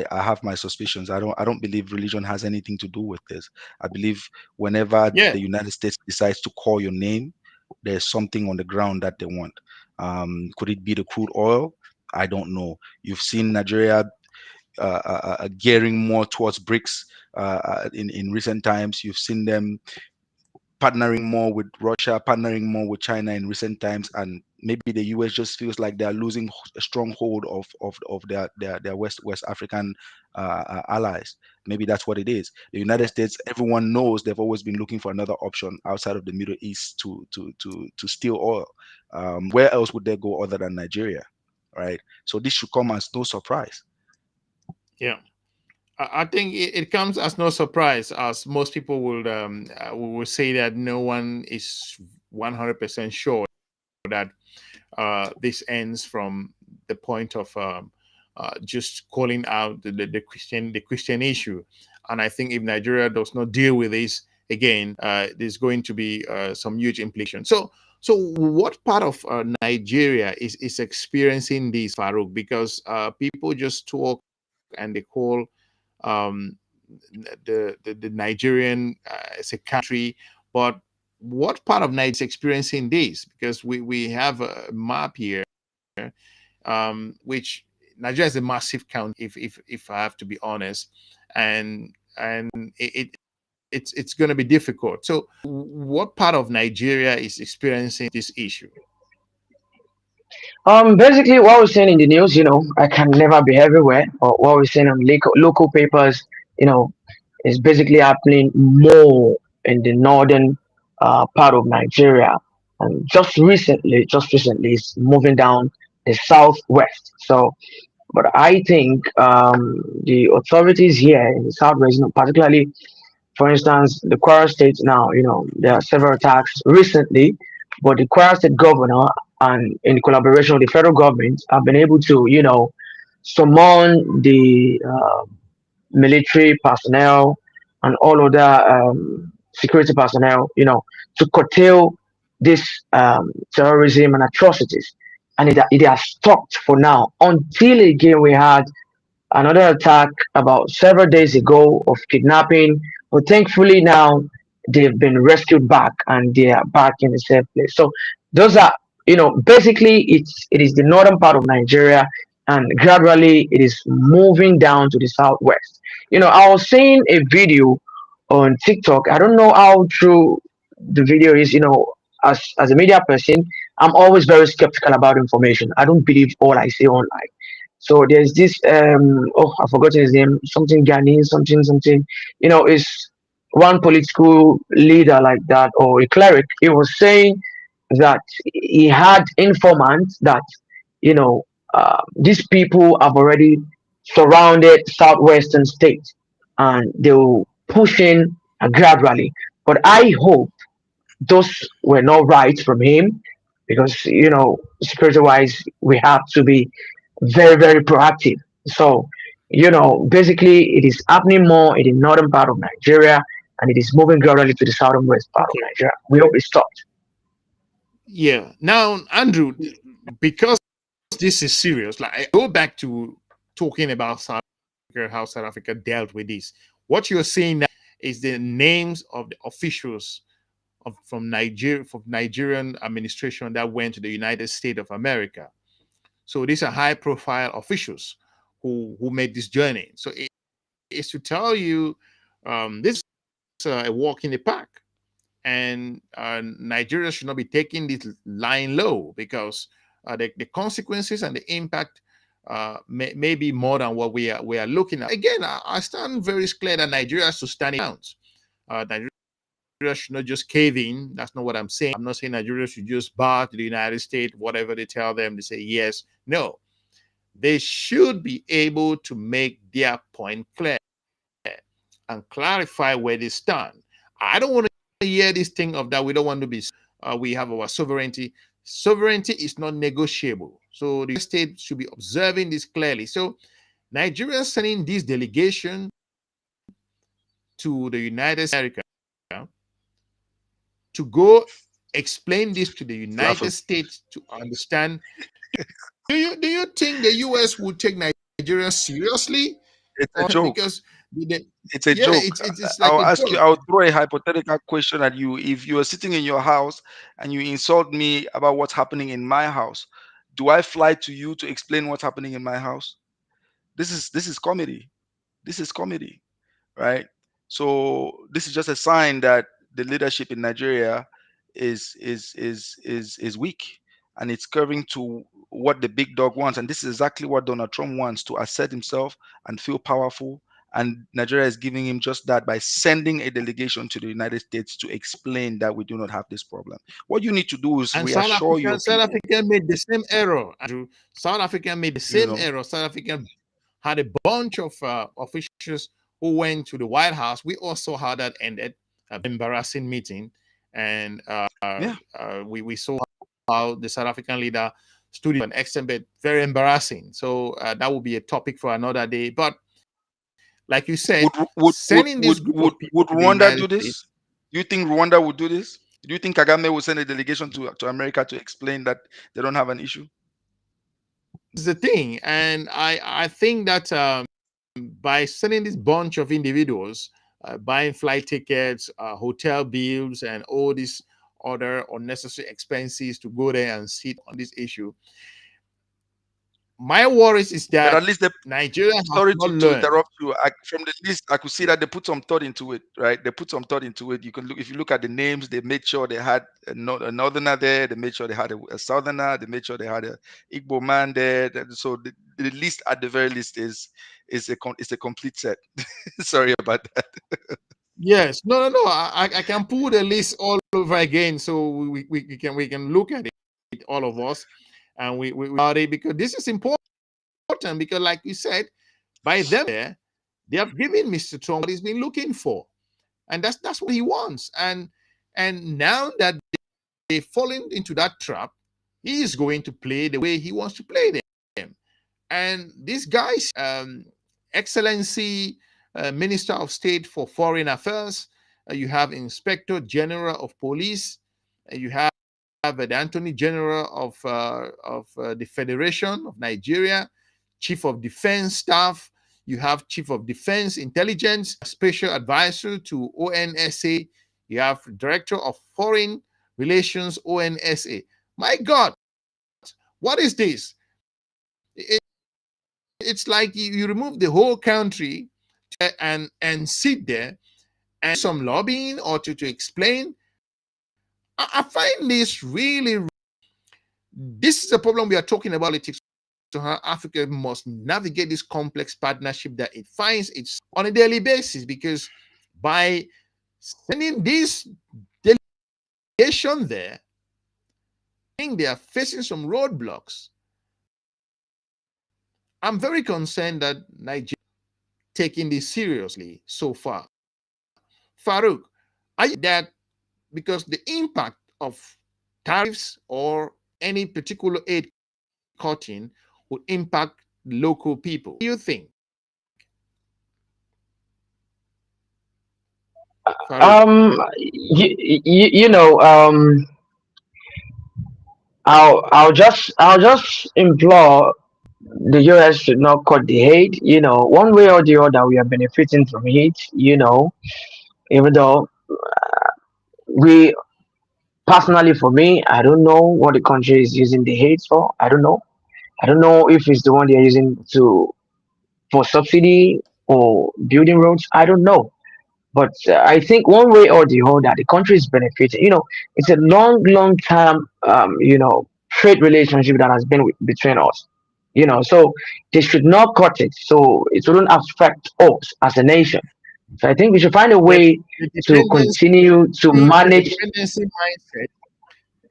have my suspicions. I don't believe religion has anything to do with this. I believe whenever Yeah, the United States decides to call your name, there's something on the ground that they want. Could it be the crude oil? I don't know. You've seen Nigeria gearing more towards BRICS in recent times. You've seen them partnering more with Russia, partnering more with China in recent times, and maybe the US just feels like they're losing a stronghold of their West African allies. Maybe that's what it is. The United States, everyone knows they've always been looking for another option outside of the Middle East to steal oil. Where else would they go other than Nigeria, right? So this should come as no surprise. yeah. I think it comes as no surprise, as most people will say that no one is 100% sure that this ends from the point of just calling out the Christian issue. And I think if Nigeria does not deal with this again, there's going to be some huge implications. So what part of Nigeria is experiencing this, Farouk? Because people just talk and they call um, the Nigerian as a country, but what part of Nigeria is experiencing this? Because we have a map here, which Nigeria is a massive country, if I have to be honest, and it's going to be difficult. So, what part of Nigeria is experiencing this issue? Basically, what we're saying in the news, I can never be everywhere. Or what we're saying on local papers, you know, is basically happening more in the northern part of Nigeria. and just recently, it's moving down the southwest. So, but I think the authorities here in the southwest, particularly, for instance, the Kwara State now, there are several attacks recently, but the Kwara State governor and in collaboration with the federal government have been able to, summon the military personnel and all other security personnel, to curtail this terrorism and atrocities. And it has stopped for now until again we had another attack about several days ago of kidnapping. But thankfully now they've been rescued back and they are back in a safe place. So those are, basically it is the northern part of Nigeria, and gradually it is moving down to the southwest. I was seeing a video on TikTok. I don't know how true the video is. As a media person, I'm always very skeptical about information. I don't believe all I see online. So there's this I've forgotten his name, something Ghanaian, something. Is one political leader like that or a cleric. He was saying that he had informants that you know these people have already surrounded southwestern states and they will push in gradually. But I hope those were not right from him, because security wise we have to be very, very proactive. So, basically it is happening more in the northern part of Nigeria, and it is moving gradually to the southern west part of Okay. Nigeria. We hope it stops. Yeah. Now, Andrew, because this is serious, like I go back to talking about South Africa, how South Africa dealt with this. What you're seeing now is the names of the officials from Nigerian administration that went to the United States of America. So these are high profile officials who made this journey. So it's to tell you this is a walk in the park, and Nigeria should not be taking this lying low, because the consequences and the impact may be more than what we are looking at. Again, I stand very clear that Nigeria has to stand down. Nigeria should not just cave in. That's not what I'm saying. I'm not saying Nigeria should just bow to the United States, whatever they tell them, they say yes. No, they should be able to make their point clear and clarify where they stand. I don't want to hear this thing of that we don't want to be, we have our sovereignty. Sovereignty is not negotiable. So the state should be observing this clearly. So Nigeria sending this delegation to the United States to go explain this to the United States to understand. Do you think the US would take Nigeria seriously? It's a Or joke. because It's a yeah, joke. it's like I'll a ask you, joke. I'll throw a hypothetical question at you. If you are sitting in your house and you insult me about what's happening in my house, do I fly to you to explain what's happening in my house? This is comedy. This is comedy, right? So this is just a sign that the leadership in Nigeria is weak, and it's curving to what the big dog wants. And this is exactly what Donald Trump wants, to assert himself and feel powerful. And Nigeria is giving him just that by sending a delegation to the United States to explain that we do not have this problem. What you need to do is And reassure your South people. Africa made the same error, Andrew. South Africa made the You same know, error. South Africa had a bunch of officials who went to the White House. We also had that ended, an embarrassing meeting, and yeah. we saw how the South African leader stood an extent, but very embarrassing. So that will be a topic for another day. But like you said, Would would would sending this would group would, of people would to the Rwanda United do States, this? Do you think Rwanda would do this? Do you think Kagame will send a delegation to America to explain that they don't have an issue? is the thing, and I think that by sending this bunch of individuals, buying flight tickets, hotel bills, and all these other unnecessary expenses to go there and sit on this issue, my worries is But that at least they, Nigeria has sorry not to learned. interrupt you. From the list, I could see that they put some thought into it, right? They put some thought into it. You can look, if you look at the names, they made sure they had a northerner there. They made sure they had a southerner. They made sure they had a Igbo man there. So the list, at the very least, is a complete set. Sorry about that. Yes, no. I can pull the list all over again, so we can look at it, all of us, and we about it, because this is important. Because, like you said, by them there, they have given Mr. Trump what he's been looking for, and that's what he wants. And now that they've fallen into that trap, he is going to play the way he wants to play them. And this guy's Excellency Minister of State for Foreign Affairs, you have Inspector General of Police, you have the Attorney General of the Federation of Nigeria, Chief of Defense Staff, you have Chief of Defense Intelligence, Special Advisor to ONSA, you have Director of Foreign Relations, ONSA. My God, what is this? It's like you remove the whole country and sit there and some lobbying or to explain. I find this really. This is a problem we are talking about. Politics. So how Africa must navigate this complex partnership that it finds it's on a daily basis, because by sending this delegation there, I think they are facing some roadblocks. I'm very concerned that Nigeria taking this seriously so far. Farouk, are you that because the impact of tariffs or any particular aid cutting would impact local people? What do you think? Farouk? You know, I'll just implore the US should not cut the hate. You know, one way or the other, we are benefiting from it. You know, even though we personally, for me, I don't know what the country is using the hate for. I don't know. I don't know if it's the one they're using to for subsidy or building roads. I don't know. But I think one way or the other, the country is benefiting. You know, it's a long term, trade relationship that has been between us. You know, so they should not cut it, so it wouldn't affect us as a nation. So I think we should find a Yeah, way the to continue to manage. dependency mindset.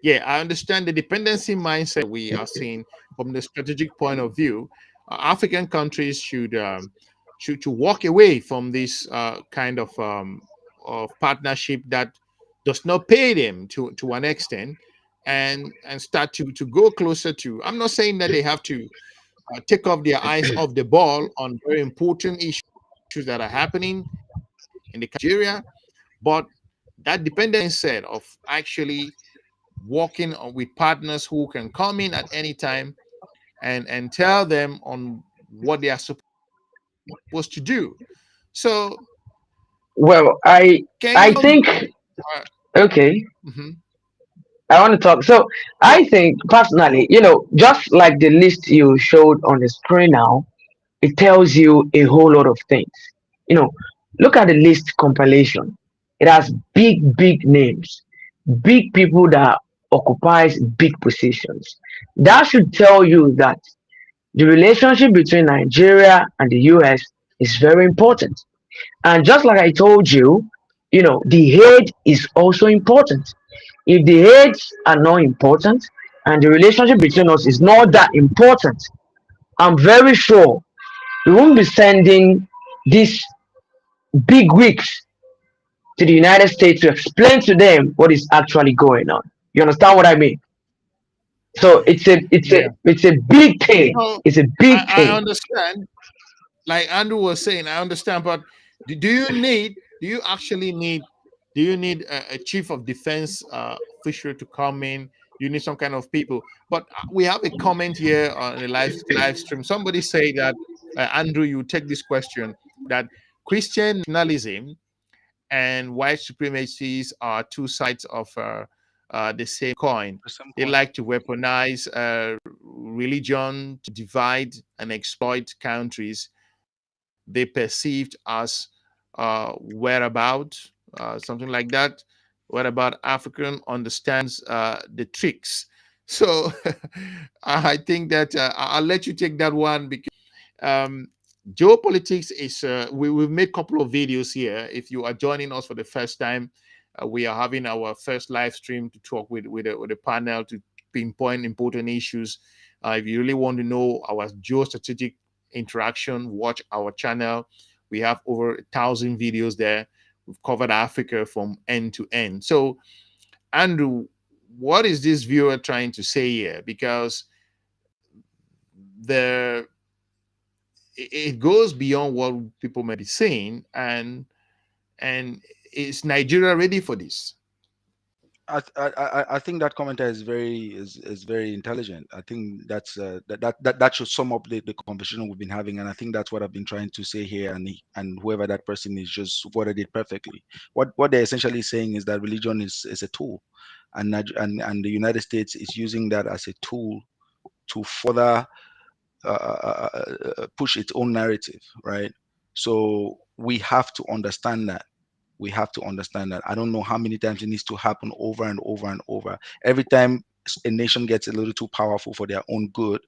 Yeah, I understand the dependency mindset we are seeing from the strategic point of view. African countries should walk away from this kind of partnership that does not pay them to an extent, and start to go closer to. I'm not saying that they have to take off their eyes off the ball on very important issues that are happening in the Nigeria, but that dependent mindset of actually working with partners who can come in at any time and tell them on what they are supposed to do. So Well, can I you think okay. mhm. I want to talk. So I Go. think personally, just like the list you showed on the screen now, it tells you a whole lot of things. You know, look at the list compilation. It has big names, big people that occupies big positions. That should tell you that the relationship between Nigeria and the US is very important. And just like I told you, the head is also important. If the heads are not important and the relationship between us is not that important, I'm very sure we won't be sending these big wigs to the United States to explain to them what is actually going on. You understand what I mean? So Yeah. it's a big thing. So It's a big I thing. understand, like Andrew was saying, I understand, but do you actually need, do you need a chief of defense official to come in? You need some kind of people. But we have a comment here on the live stream. Somebody say that Andrew, you take this question, that Christian nationalism and white supremacies are two sides of the same coin. At some They point. like to weaponize religion to divide and exploit countries they perceived as whereabout, something like that. Whereabout African understands the tricks. So I think that I'll let you take that one, because um, geopolitics is we've made a couple of videos here. If you are joining us for the first time, we are having our first live stream to talk with a panel to pinpoint important issues. If you really want to know our geostrategic interaction, watch our channel. We have over 1,000 videos there. We've covered Africa from end to end. So, Andrew, what is this viewer trying to say here? Because the it goes beyond what people may be saying, and is Nigeria ready for this? I think that commenter is very intelligent. I think that should sum up the conversation we've been having, and I think that's what I've been trying to say here, and whoever that person is just worded it perfectly. What they're essentially saying is that religion is a tool, and the United States is using that as a tool to further push its own narrative, right? So we have to understand that. We have to understand that. I don't know how many times it needs to happen over and over and over. Every time a nation gets a little too powerful for their own good,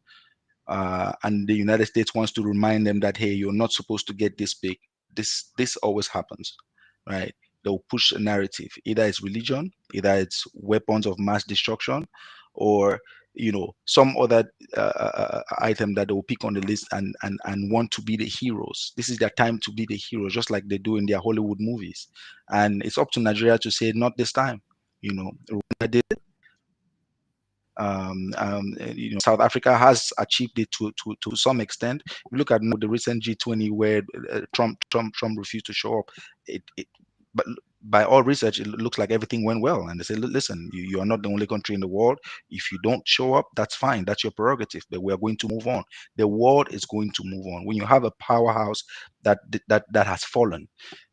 and the United States wants to remind them that, hey, you're not supposed to get this big. This always happens, right? They'll push a narrative. Either it's religion, either it's weapons of mass destruction, or some other item that they'll pick on the list and want to be the heroes. This is their time to be the heroes, just like they do in their Hollywood movies. And it's up to Nigeria to say, not this time. Rwanda did it. South Africa has achieved it to some extent. You look at the recent G20 where Trump refused to show up. But by all research, it looks like everything went well. And they say, listen, you are not the only country in the world. If you don't show up, that's fine. That's your prerogative. But we are going to move on. The world is going to move on. When you have a powerhouse that has fallen,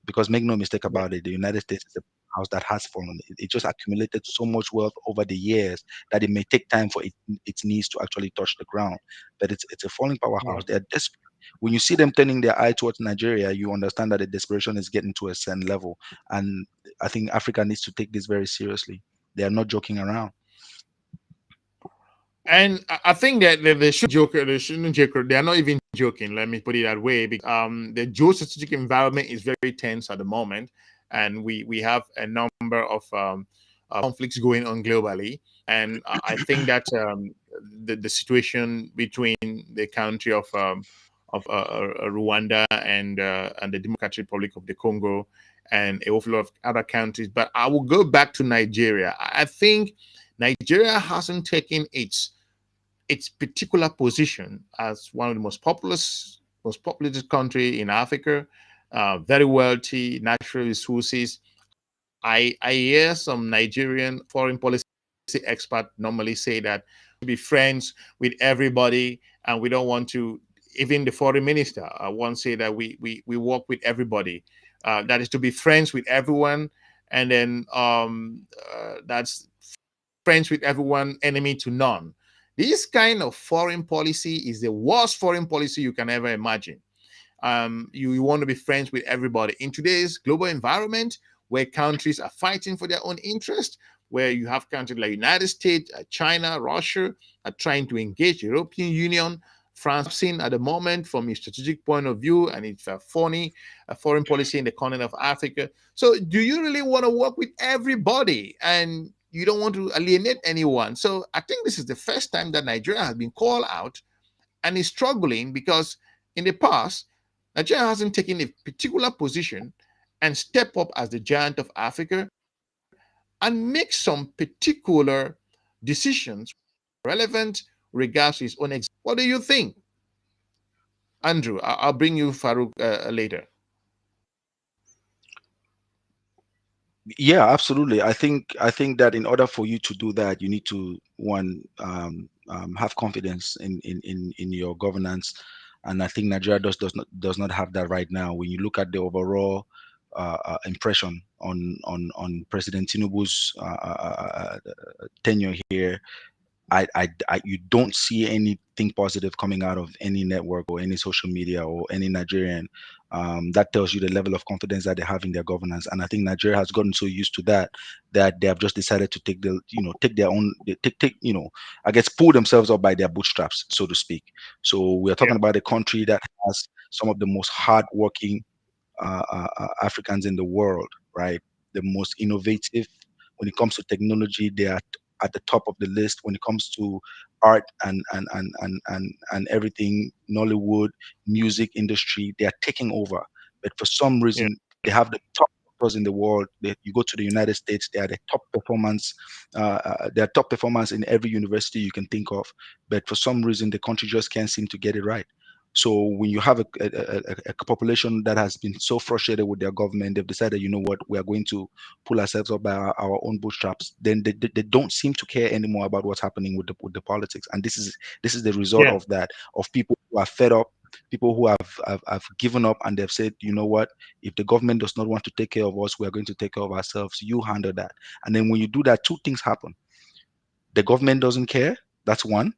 because make no mistake about it, the United States is a house that has fallen. It just accumulated so much wealth over the years that it may take time for its knees to actually touch the ground. But it's a falling powerhouse. They're desperate. When you see them turning their eye towards Nigeria, you understand that the desperation is getting to a certain level. And I think Africa needs to take this very seriously. They are not joking around. And I think that they should joke. They shouldn't joke. They are not even joking. Let me put it that way. Because, the geostrategic environment is very tense at the moment, and we have a number of conflicts going on globally. And I think that the situation between the country of Rwanda and the Democratic Republic of the Congo and a whole lot of other countries. But I will go back to Nigeria. I think Nigeria hasn't taken its particular position as one of the most populous country in Africa, very wealthy, natural resources. I hear some Nigerian foreign policy experts normally say that we be friends with everybody, and we don't want to. Even the foreign minister once say that we work with everybody. That is to be friends with everyone, and then that's friends with everyone, enemy to none. This kind of foreign policy is the worst foreign policy you can ever imagine. You want to be friends with everybody. In today's global environment, where countries are fighting for their own interest, where you have countries like United States, China, Russia are trying to engage the European Union, France seen at the moment from a strategic point of view, and it's a foreign policy in the continent of Africa. So do you really want to work with everybody? And you don't want to alienate anyone. So I think this is the first time that Nigeria has been called out and is struggling, because in the past, Nigeria hasn't taken a particular position and step up as the giant of Africa and make some particular decisions relevant regards to his own existence. What do you think? Andrew, I'll bring you Farouk later. Yeah, absolutely. I think that in order for you to do that, you need to have confidence in your governance, and I think Nigeria does not have that right now. When you look at the overall impression on President Tinubu's tenure here, you don't see anything positive coming out of any network or any social media or any Nigerian. That tells you the level of confidence that they have in their governance. And I think Nigeria has gotten so used to that they have just decided to take their own, I guess, pull themselves up by their bootstraps, so to speak. So we are talking about a country that has some of the most hardworking Africans in the world, right? The most innovative when it comes to technology. They are at the top of the list when it comes to art and everything, Nollywood, music industry. They are taking over, but for some reason they have the top doctors in the world. You go to the United States, they are the top performance. They are top performance in every university you can think of, but for some reason the country just can't seem to get it right. So when you have a population that has been so frustrated with their government, they've decided, you know what, we are going to pull ourselves up by our own bootstraps. Then they don't seem to care anymore about what's happening with the politics. And this is the result of that, of people who are fed up, people who have given up, and they've said, you know what, if the government does not want to take care of us, we are going to take care of ourselves. You handle that. And then when you do that, two things happen. The government doesn't care. That's one.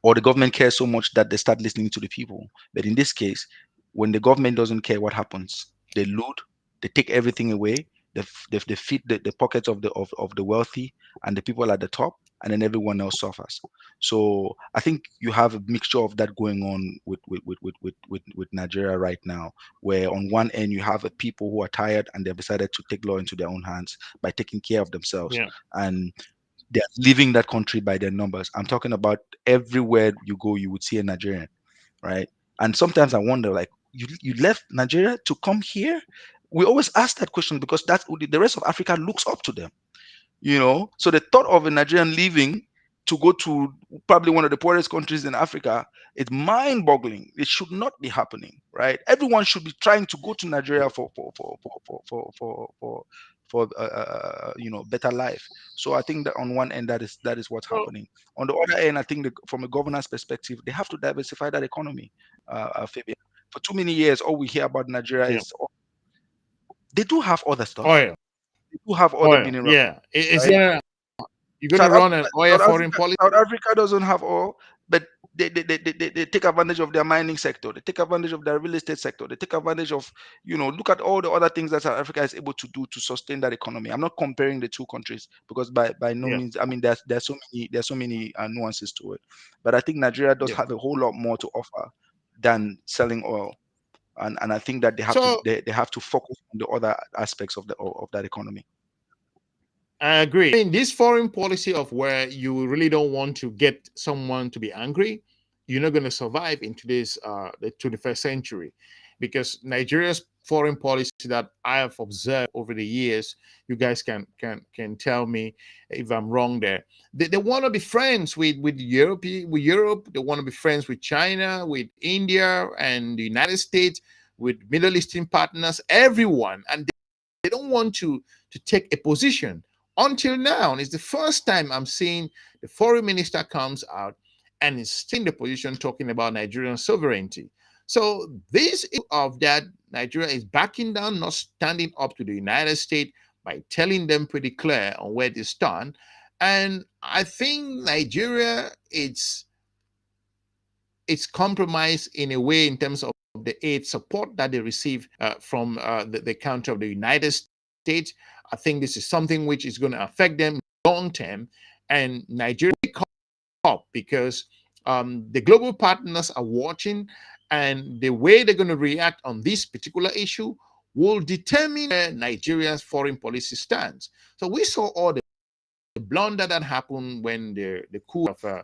Or the government cares so much that they start listening to the people. But in this case, when the government doesn't care, what happens? They loot, they take everything away, they feed the pockets of the wealthy and the people at the top, and then everyone else suffers. So I think you have a mixture of that going on with Nigeria right now, where on one end you have a people who are tired and they've decided to take law into their own hands by taking care of themselves. And they're leaving that country by their numbers. I'm talking about everywhere you go, you would see a Nigerian, right? And sometimes I wonder, like, you left Nigeria to come here? We always ask that question because that's the rest of Africa looks up to them, So the thought of a Nigerian leaving to go to probably one of the poorest countries in Africa is mind-boggling. It should not be happening, right? Everyone should be trying to go to Nigeria for better life. So I think that on one end that is what's happening. On the other end, I think from a governance perspective, they have to diversify that economy. Fabian, for too many years, all we hear about Nigeria is they do have other stuff. Oil. They do have other minerals. Yeah, you're going to run an oil foreign policy. South Africa doesn't have oil, but they take advantage of their mining sector. They take advantage of their real estate sector. They take advantage of, look at all the other things that South Africa is able to do to sustain that economy. I'm not comparing the two countries because by no means, I mean, there's so many nuances to it. But I think Nigeria does have a whole lot more to offer than selling oil. And I think that they have to focus on the other aspects of that economy. I agree. I mean, this foreign policy of where you really don't want to get someone to be angry, you're not going to survive in today's the 21st century, because Nigeria's foreign policy that I have observed over the years, you guys can tell me if I'm wrong there. They want to be friends with Europe. They want to be friends with China, with India, and the United States, with Middle Eastern partners, everyone, and they don't want to take a position. Until now, it's the first time I'm seeing the foreign minister comes out and is in the position talking about Nigerian sovereignty. So this issue of that Nigeria is backing down, not standing up to the United States by telling them pretty clear on where they stand. And I think Nigeria, it's compromised in a way in terms of the aid support that they receive from the country of the United States. I think this is something which is going to affect them long term, and Nigeria will come up because the global partners are watching, and the way they're going to react on this particular issue will determine where Nigeria's foreign policy stands. So we saw all the blunder that happened when the coup of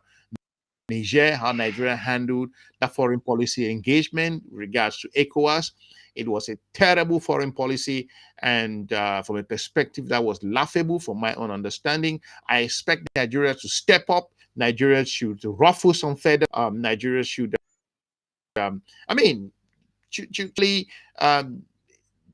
Niger, how Nigeria handled that foreign policy engagement with regards to ECOWAS. It was a terrible foreign policy, and from a perspective that was laughable from my own understanding. I expect Nigeria to step up. Nigeria should ruffle some feathers. Nigeria should,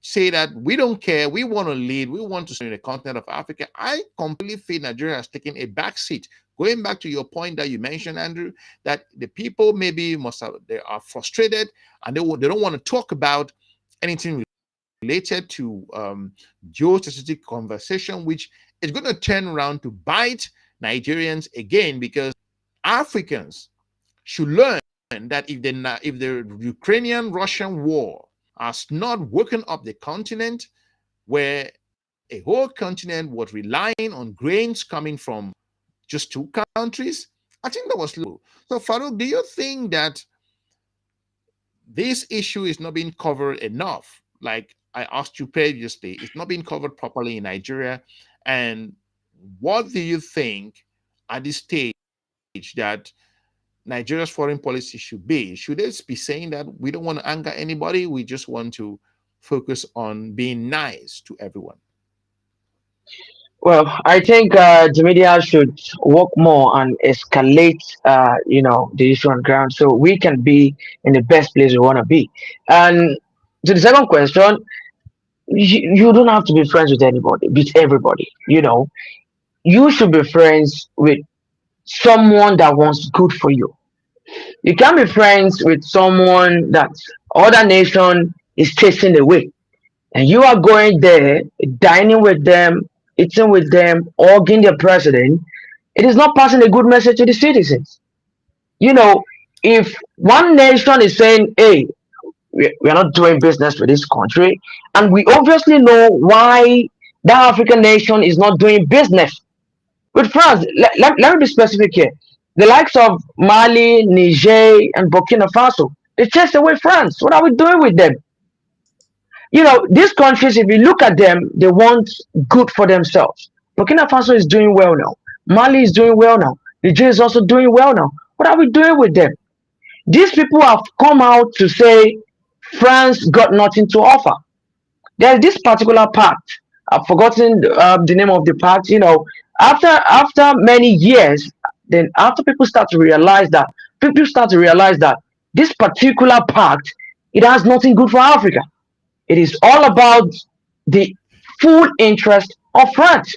say that we don't care, we want to lead, we want to serve the continent of Africa. I completely feel Nigeria has taken a back seat. Going back to your point that you mentioned, Andrew, that the people maybe they are frustrated and they don't want to talk about anything related to geostrategic conversation, which is going to turn around to bite Nigerians again, because Africans should learn that if the Ukrainian-Russian war has not woken up the continent, where a whole continent was relying on grains coming from just two countries, I think that was low. So, Farouk, do you think that this issue is not being covered enough? Like I asked you previously, it's not being covered properly in Nigeria. And what do you think at this stage that Nigeria's foreign policy should be? Should it be saying that we don't want to anger anybody, we just want to focus on being nice to everyone? Well, I think the media should work more and escalate, the issue on ground so we can be in the best place we want to be. And to the second question, you don't have to be friends with anybody, with everybody. You should be friends with someone that wants good for you. You can't be friends with someone that other nation is chasing away, and you are going there, dining with them, eating with them, hugging their president. It is not passing a good message to the citizens. You know, if one nation is saying, "Hey, we are not doing business with this country," and we obviously know why that African nation is not doing business with France. Let me be specific here. The likes of Mali, Niger, and Burkina Faso, they chased away France. What are we doing with them? These countries, if you look at them, they want good for themselves. Burkina Faso is doing well now. Mali is doing well now. Niger is also doing well now. What are we doing with them? These people have come out to say France got nothing to offer. There's this particular pact. I've forgotten the name of the pact. After many years, then after people start to realize that this particular pact, it has nothing good for Africa. It is all about the full interest of France.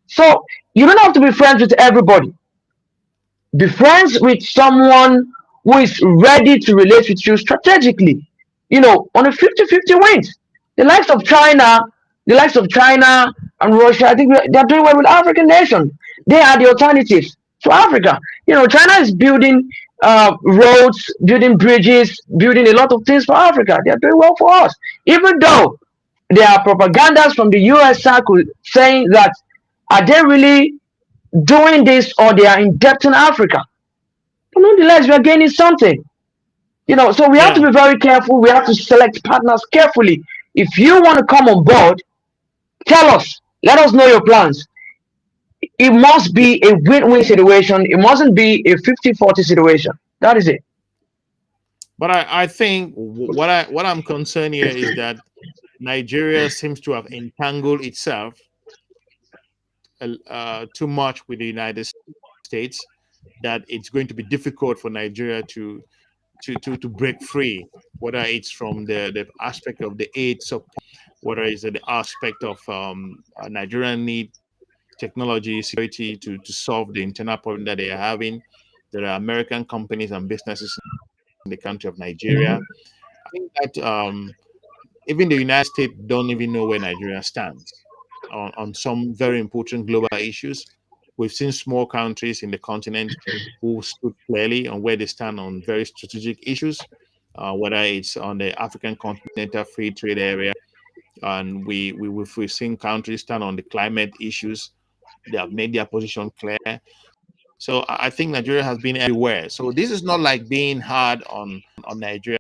So you don't have to be friends with everybody. Be friends with someone who is ready to relate with you strategically. On a 50-50 wins. The likes of China, and Russia, I think they're doing well with African nations. They are the alternatives to Africa. China is building roads, building bridges, building a lot of things for Africa. They are doing well for us. Even though there are propagandas from the US circle saying that are they really doing this or they are indebting Africa? But nonetheless, we are gaining something. So we have to Yeah. be very careful. We have to select partners carefully. If you want to come on board, tell us. Let us know your plans. It must be a win-win situation. It mustn't be a 50-40 situation. That is it. But I think what I'm concerned here is that Nigeria seems to have entangled itself too much with the United States, that it's going to be difficult for Nigeria to break free, whether it's from the aspect of the aid support, whether it's the aspect of Nigerian need technology security to solve the internal problem that they are having. There are American companies and businesses in the country of Nigeria. I think that even the United States don't even know where Nigeria stands on some very important global issues. We've seen small countries in the continent who stood clearly on where they stand on very strategic issues, whether it's on the African continental free trade area, and we've seen countries stand on the climate issues. They have made their position clear. So I think Nigeria has been everywhere. So this is not like being hard on Nigeria.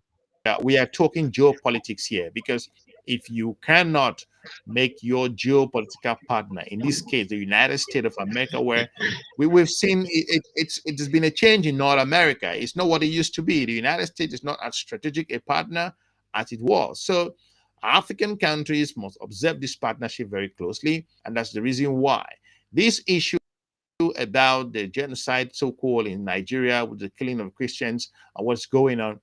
We are talking geopolitics here, because if you cannot make your geopolitical partner, in this case, the United States of America, where we've seen it has been a change in North America. It's not what it used to be. The United States is not as strategic a partner as it was. So African countries must observe this partnership very closely, and that's the reason why this issue about the genocide, so-called, in Nigeria with the killing of Christians and what's going on,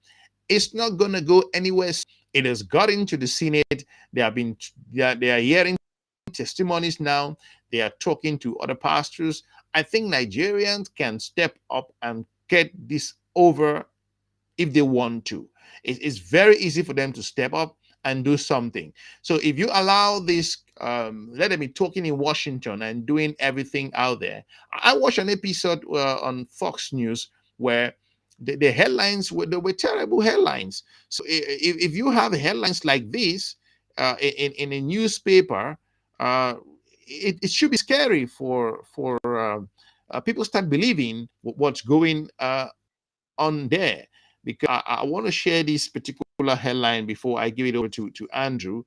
it's not going to go anywhere. It has got into the Senate. They are hearing testimonies now. They are talking to other pastors. I think Nigerians can step up and get this over if they want to. It's very easy for them to step up and do something. So if you allow this let them be talking in Washington and doing everything out there. I watched an episode on Fox News where the headlines were terrible headlines. So if you have headlines like this in a newspaper, it should be scary for people start believing what's going on there. Because I want to share this particular headline before I give it over to Andrew,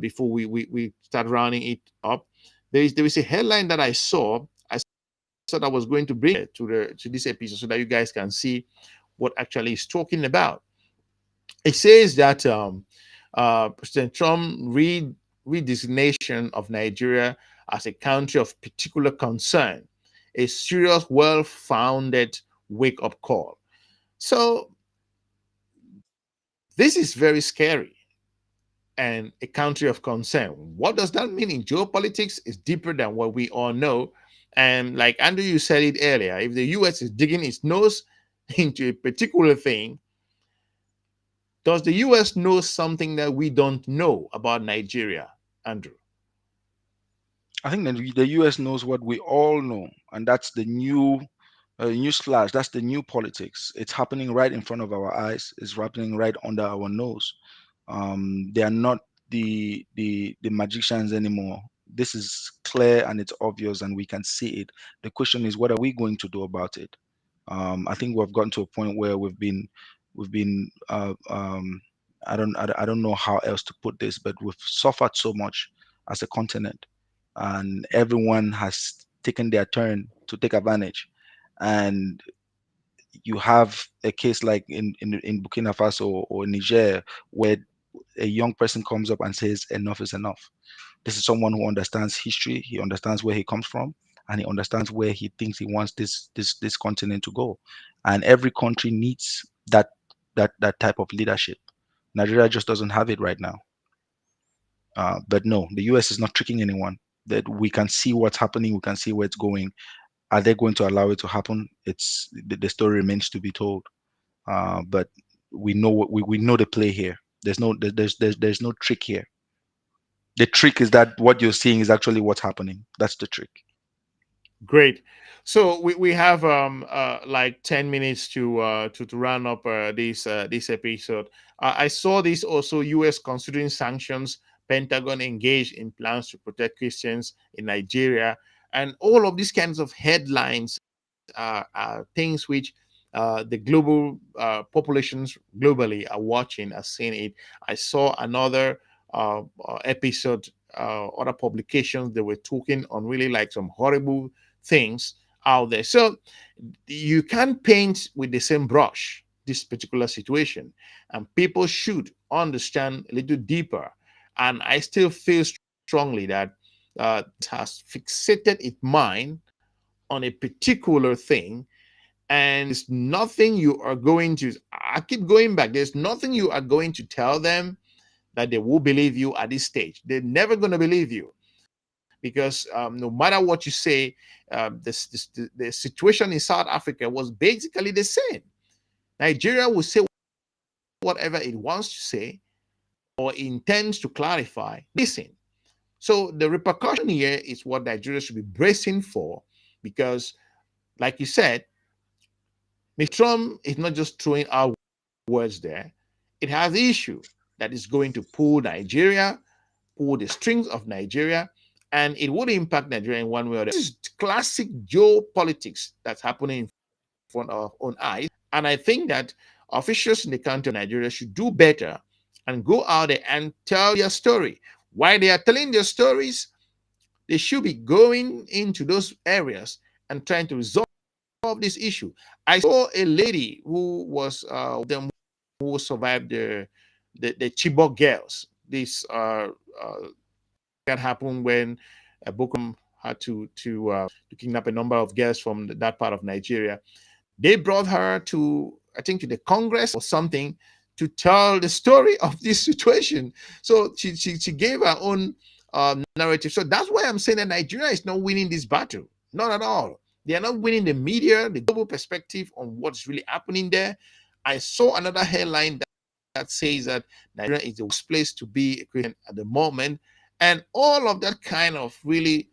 before we start rounding it up. There is a headline that I saw. I thought I was going to bring it to this episode so that you guys can see what actually is talking about. It says that President Trump redesignation of Nigeria as a country of particular concern, a serious, well-founded wake-up call. So this is very scary and a country of concern. What does that mean in geopolitics? Is deeper than what we all know. And like Andrew, you said it earlier, if the US is digging its nose into a particular thing, does the US know something that we don't know about Nigeria, Andrew? I think that the US knows what we all know, and that's the new slash. That's the new politics. It's happening right in front of our eyes. It's happening right under our nose. They are not the magicians anymore. This is clear and it's obvious, and we can see it. The question is, what are we going to do about it? I think we've gotten to a point where we've been I don't know how else to put this, but we've suffered so much as a continent, and everyone has taken their turn to take advantage. And you have a case like in Burkina Faso or Niger, where a young person comes up and says enough is enough. This is someone who understands history, he understands where he comes from, and he understands where he thinks he wants this continent to go. And every country needs that type of leadership. Nigeria just doesn't have it right now. But no, the US is not tricking anyone. That we can see what's happening, we can see where it's going. Are they going to allow it to happen? It's the story remains to be told. But we know what we know the play here. There's no trick here. The trick is that what you're seeing is actually what's happening. That's the trick. Great. So we have like 10 minutes to round up this episode. I saw this also, US considering sanctions, Pentagon engaged in plans to protect Christians in Nigeria, and all of these kinds of headlines are things which the global populations globally are watching, are seeing it. I saw another episode, other publications, they were talking on really like some horrible things out there. So you can't paint with the same brush this particular situation, and people should understand a little deeper. And I still feel strongly that it has fixated its mind on a particular thing, and it's nothing you are going to, I keep going back, there's nothing you are going to tell them that they will believe you at this stage. They're never going to believe you, because no matter what you say, the situation in South Africa was basically the same. Nigeria will say whatever it wants to say or intends to clarify. Listen. So the repercussion here is what Nigeria should be bracing for, because, like you said, Mr. Trump is not just throwing out words there. It has the issue that is going to pull Nigeria, pull the strings of Nigeria, and it would impact Nigeria in one way or the other. This is classic geopolitics that's happening in front of our own eyes. And I think that officials in the country of Nigeria should do better and go out there and tell their story. While they are telling their stories, they should be going into those areas and trying to resolve this issue. I saw a lady who was them who survived the Chibok girls. This that happened when Boko had to kidnap a number of girls from that part of Nigeria. They brought her to, I think, to the Congress or something to tell the story of this situation. So she gave her own narrative. So that's why I'm saying that Nigeria is not winning this battle. Not at all. They are not winning the media, the global perspective on what's really happening there. I saw another headline that says that Nigeria is the worst place to be a Christian at the moment. and all of that kind of really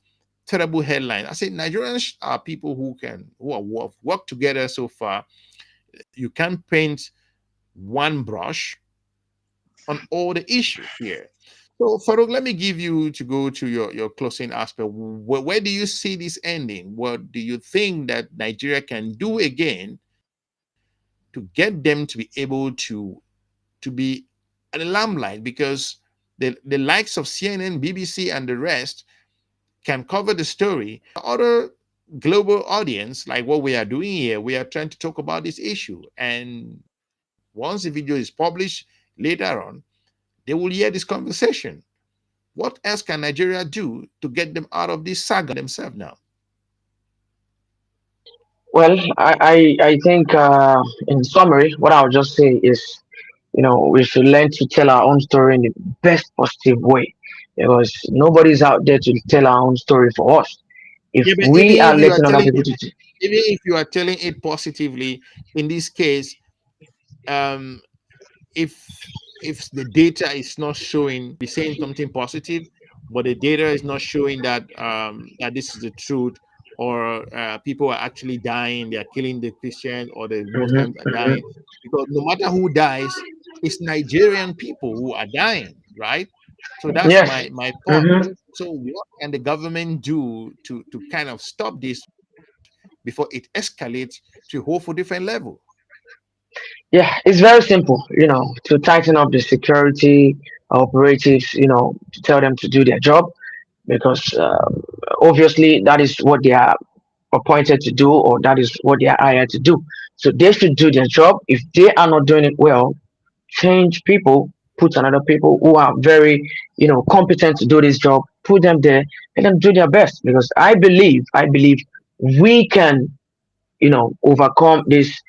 terrible headline. I say Nigerians are people who have worked together so far. You can't paint one brush on all the issues here. So, Farouk, let me give you to go to your closing aspect. Where do you see this ending? What do you think that Nigeria can do again to get them to be able to be in the limelight? Because the likes of CNN, BBC, and the rest can cover the story. Other global audience, like what we are doing here, we are trying to talk about this issue. And once the video is published later on, they will hear this conversation. What else can Nigeria do to get them out of this saga themselves now? Well, I think in summary, what I'll just say is, we should learn to tell our own story in the best positive way, because nobody's out there to tell our own story for us. If Yeah, but we are letting other people to, even if you are telling it positively, in this case, um, if the data is not showing, be saying something positive, but the data is not showing that that this is the truth, or people are actually dying, they are killing the Christians or the Mhm, Muslims are mhm. dying, because no matter who dies, it's Nigerian people who are dying, right? So that's Yes. my thought. Hmm. So what can the government do to kind of stop this before it escalates to a whole for different level? Yeah, it's very simple, to tighten up the security operatives, to tell them to do their job, because obviously that is what they are appointed to do, or that is what they are hired to do. So they should do their job. If they are not doing it well, change people, put another people who are very, competent to do this job, put them there, let them do their best. Because I believe we can, overcome this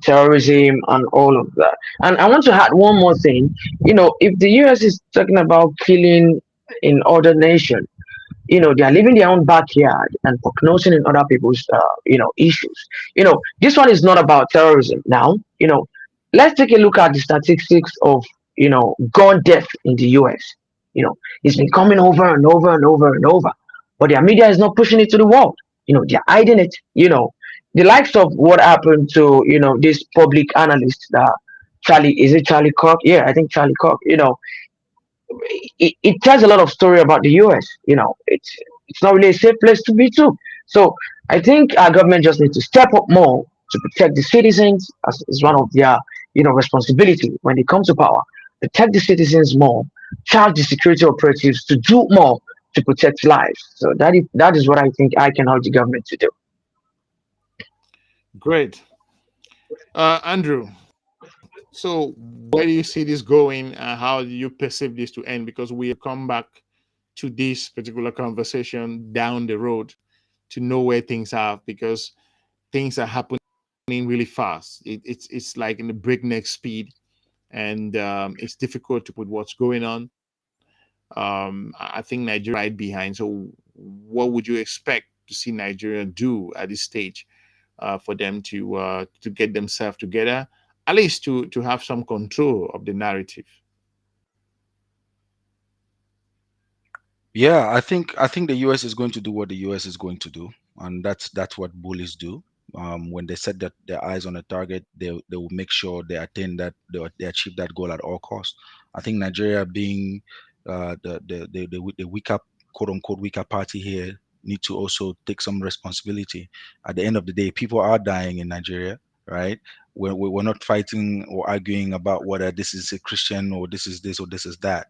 terrorism and all of that. And I want to add one more thing. If the US is talking about killing in other nations, they are living their own backyard and prognosing in other people's issues. This one is not about terrorism now. Let's take a look at the statistics of gun death in the US. It's been coming over and over and over and over, but their media is not pushing it to the world. They're hiding it. The likes of what happened to this public analyst, Charlie, is it Charlie Cook? Yeah, I think Charlie Cook. It tells a lot of story about the US. It's not really a safe place to be too. So I think our government just needs to step up more to protect the citizens, as is one of their responsibility when they come to power. Protect the citizens more, charge the security operatives to do more to protect lives. So that is what I think I can urge the government to do. Great. Andrew, so where do you see this going? How do you perceive this to end? Because we have come back to this particular conversation down the road to know where things are, because things are happening really fast. It's like in the breakneck speed, and it's difficult to put what's going on. I think Nigeria is right behind. So, what would you expect to see Nigeria do at this stage for them to get themselves together, at least to have some control of the narrative? Yeah, I think the US is going to do what the US is going to do, and that's what bullies do. When they set that their eyes on a target, they will make sure they attain that, they achieve that goal at all costs. I think Nigeria, being the weaker, quote unquote, weaker party here, need to also take some responsibility. At the end of the day, people are dying in Nigeria, right? We're not fighting or arguing about whether this is a Christian or this is this or this is that.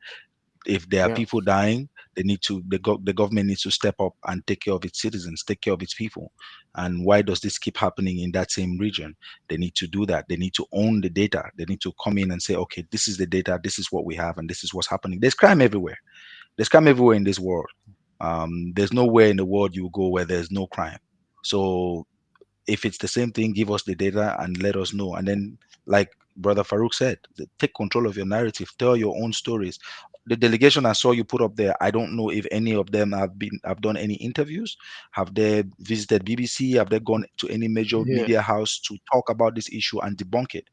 If there are Yeah. people dying, they need to the government needs to step up and take care of its citizens, take care of its people. And why does this keep happening in that same region? They need to do that. They need to own the data. They need to come in and say, okay, this is the data, this is what we have, and this is what's happening. There's crime everywhere. There's crime everywhere in this world. There's nowhere in the world you go where there's no crime. So if it's the same thing, give us the data and let us know. And then, like Brother Farouk said, take control of your narrative, tell your own stories. the delegation I saw you put up there, I don't know if any of them have done any interviews. Have they visited BBC? Have they gone to any major Yeah. media house to talk about this issue and debunk it?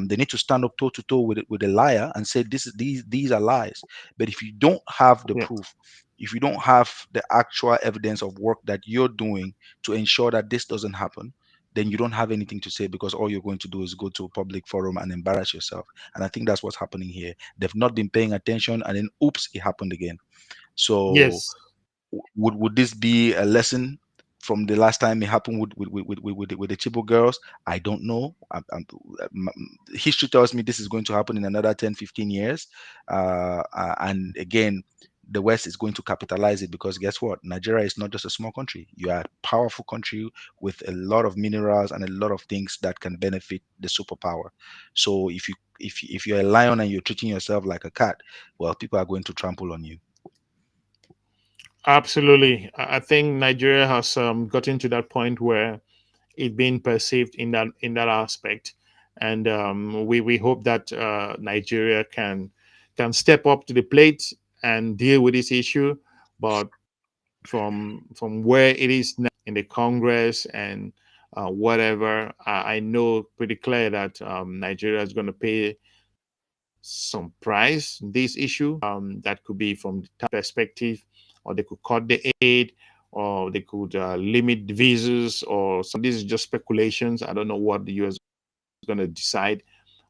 They need to stand up toe to toe with a liar and say these are lies. But if you don't have the Yeah. proof, if you don't have the actual evidence of work that you're doing to ensure that this doesn't happen, then you don't have anything to say, because all you're going to do is go to a public forum and embarrass yourself. And I think that's what's happening here. They've not been paying attention, and then oops, it happened again. So Yes. would this be a lesson from the last time it happened with the Chibo girls? I don't know. History tells me this is going to happen in another 10-15 years, and again, the West is going to capitalize it, because guess what? Nigeria is not just a small country. You are a powerful country with a lot of minerals and a lot of things that can benefit the superpower. So if you're a lion and you're treating yourself like a cat, well, people are going to trample on you. Absolutely. I think Nigeria has gotten to that point where it being perceived in that aspect, and we hope that Nigeria can step up to the plate and deal with this issue. But from where it is now in the Congress and whatever, I know pretty clear that Nigeria is going to pay some price this issue. That could be from the tax perspective, or they could cut the aid, or they could limit the visas, or some. This is just speculations. I don't know what the U.S. is going to decide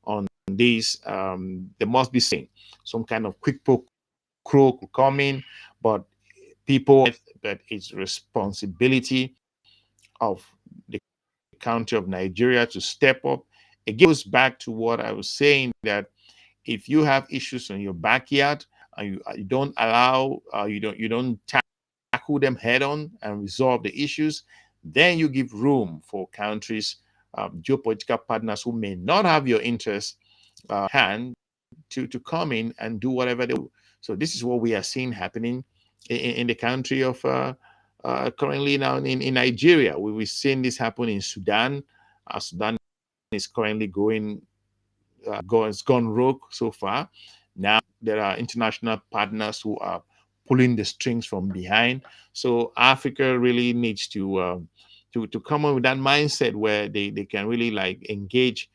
on this. There must be some kind of quick pro quo could come in, but people that it's responsibility of the country of Nigeria to step up. It goes back to what I was saying, that if you have issues in your backyard and you don't allow, you don't tackle them head on and resolve the issues, then you give room for countries, geopolitical partners who may not have your interest hand to come in and do whatever they do. So this is what we are seeing happening in the country of currently now in Nigeria. We've seen this happen in Sudan. Sudan is currently it's gone rogue so far. Now there are international partners who are pulling the strings from behind. So Africa really needs to come up with that mindset where they can really like engage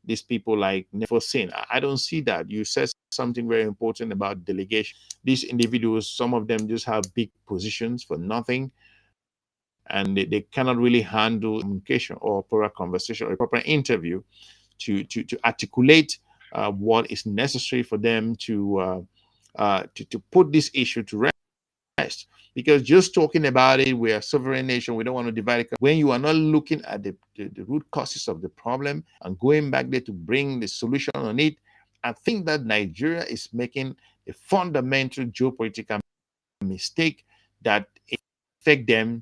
these people like never seen. I don't see that. You said something very important about delegation. These individuals, some of them just have big positions for nothing, and they cannot really handle communication or proper conversation or a proper interview to articulate what is necessary for them to put this issue to rest. Because just talking about it, we're a sovereign nation, we don't want to divide it. When you are not looking at the root causes of the problem and going back there to bring the solution on it, I think that Nigeria is making a fundamental geopolitical mistake that affect them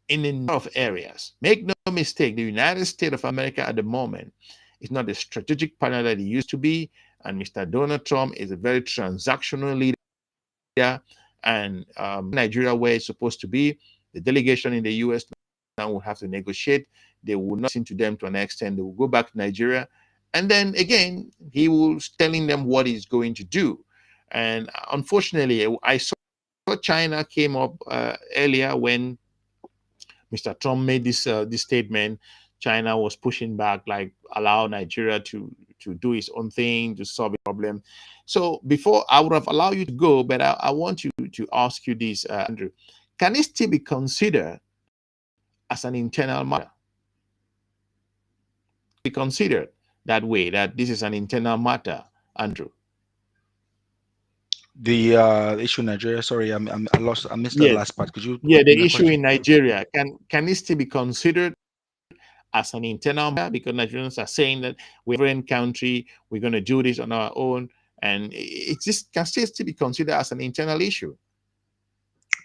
in a number of areas. Make no mistake, the United States of America at the moment is not the strategic partner that it used to be, and Mr. Donald Trump is a very transactional leader. And Nigeria, where it's supposed to be, the delegation in the U.S. now will have to negotiate. They will not listen to them to an extent. They will go back to Nigeria, and then again, he will telling them what he's going to do. And unfortunately, I saw China came up earlier when Mr. Trump made this statement. China was pushing back, like allow Nigeria to do its own thing to solve the problem. So before I would have allowed you to go, but I want you to ask you this, Andrew. Can it still be considered as an internal matter? Be considered that way, that this is an internal matter, Andrew? The issue in Nigeria. Sorry, I missed that Yeah, last part. Could you yeah. repeat The the issue question? in Nigeria, can it still be considered as an internal matter, because Nigerians are saying that we're a foreign country, we're going to do this on our own, and it just can still be considered as an internal issue?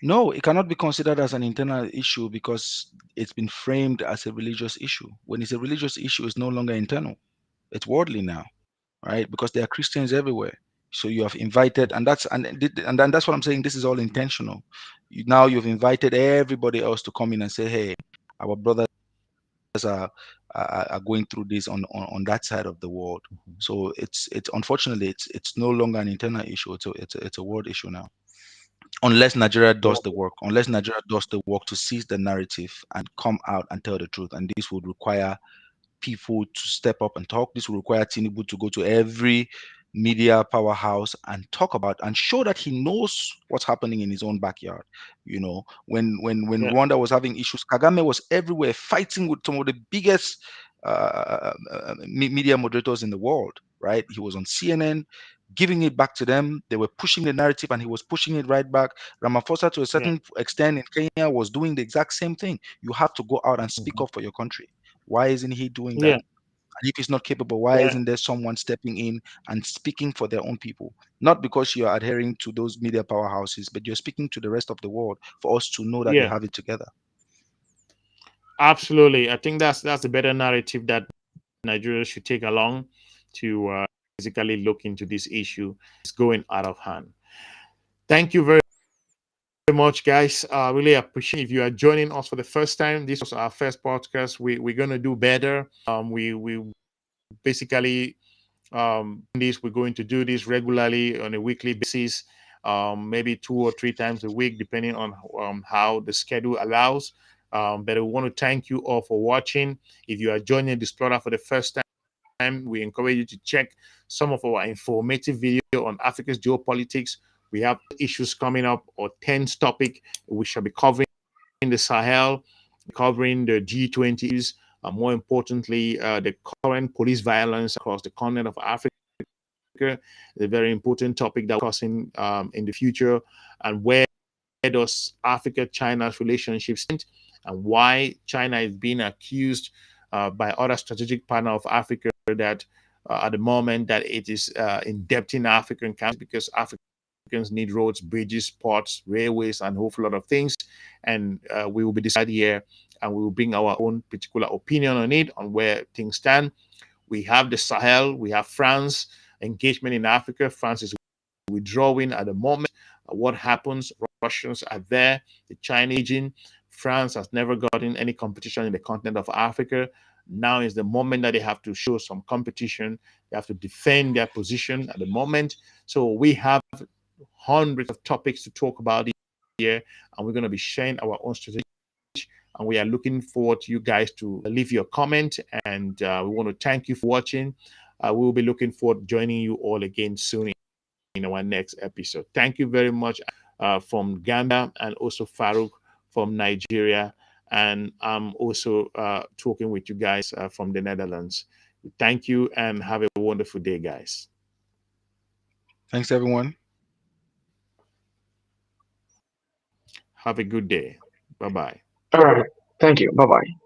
No, it cannot be considered as an internal issue because it's been framed as a religious issue. When it's a religious issue, it's no longer internal. It's worldly now, right? Because there are Christians everywhere. So you have invited, and then that's what I'm saying. This is all intentional. Now you've invited everybody else to come in and say, "Hey, our brother are going through this on that side of the world. So it's unfortunately it's no longer an internal issue. It's a world issue now. Unless Nigeria does the work, to seize the narrative and come out and tell the truth, and this would require people to step up and talk. This will require Tinubu to go to every media powerhouse and talk about and show that he knows what's happening in his own backyard. When Yeah. Rwanda was having issues, Kagame was everywhere fighting with some of the biggest media moderators in the world. Right? He was on CNN, giving it back to them. They were pushing the narrative, and he was pushing it right back. Ramaphosa, to a Yeah. certain extent, in Kenya, was doing the exact same thing. You have to go out and speak up for your country. Why isn't he doing that? Yeah. And if he's not capable, why Yeah. isn't there someone stepping in and speaking for their own people? Not because you're adhering to those media powerhouses, but you're speaking to the rest of the world for us to know that they Yeah. have it together. Absolutely. I think that's a better narrative that Nigeria should take along to basically look into this issue. It's going out of hand. Thank you very much, guys. Really appreciate if you are joining us for the first time. This was our first podcast. We're gonna do better. We basically this we're going to do this regularly on a weekly basis, maybe 2 or 3 times a week, depending on how the schedule allows. But we want to thank you all for watching. If you are joining the Explorer for the first time, we encourage you to check some of our informative video on Africa's geopolitics. We have issues coming up or tense topic we shall be covering in the Sahel, covering the G20s, more importantly, the current police violence across the continent of Africa, a very important topic that we're discussing in the future, and where does Africa-China's relationship stand, and why China is being accused by other strategic partners of Africa that at the moment that it is indebting African countries because Africans need roads, bridges, ports, railways, and a whole lot of things. And we will be deciding here, and we will bring our own particular opinion on it, on where things stand. We have the Sahel, we have France, engagement in Africa. France is withdrawing at the moment. What happens? Russians are there, the Chinese in. France has never gotten any competition in the continent of Africa. Now is the moment that they have to show some competition. They have to defend their position at the moment. So we have hundreds of topics to talk about here, and we're going to be sharing our own strategy. And we are looking forward to you guys to leave your comment. And we want to thank you for watching. We will be looking forward to joining you all again soon in our next episode. Thank you very much from Gambia, and also Farouk from Nigeria. And I'm also talking with you guys from the Netherlands. Thank you and have a wonderful day, guys. Thanks, everyone. Have a good day. Bye-bye. All right. Thank you. Bye bye.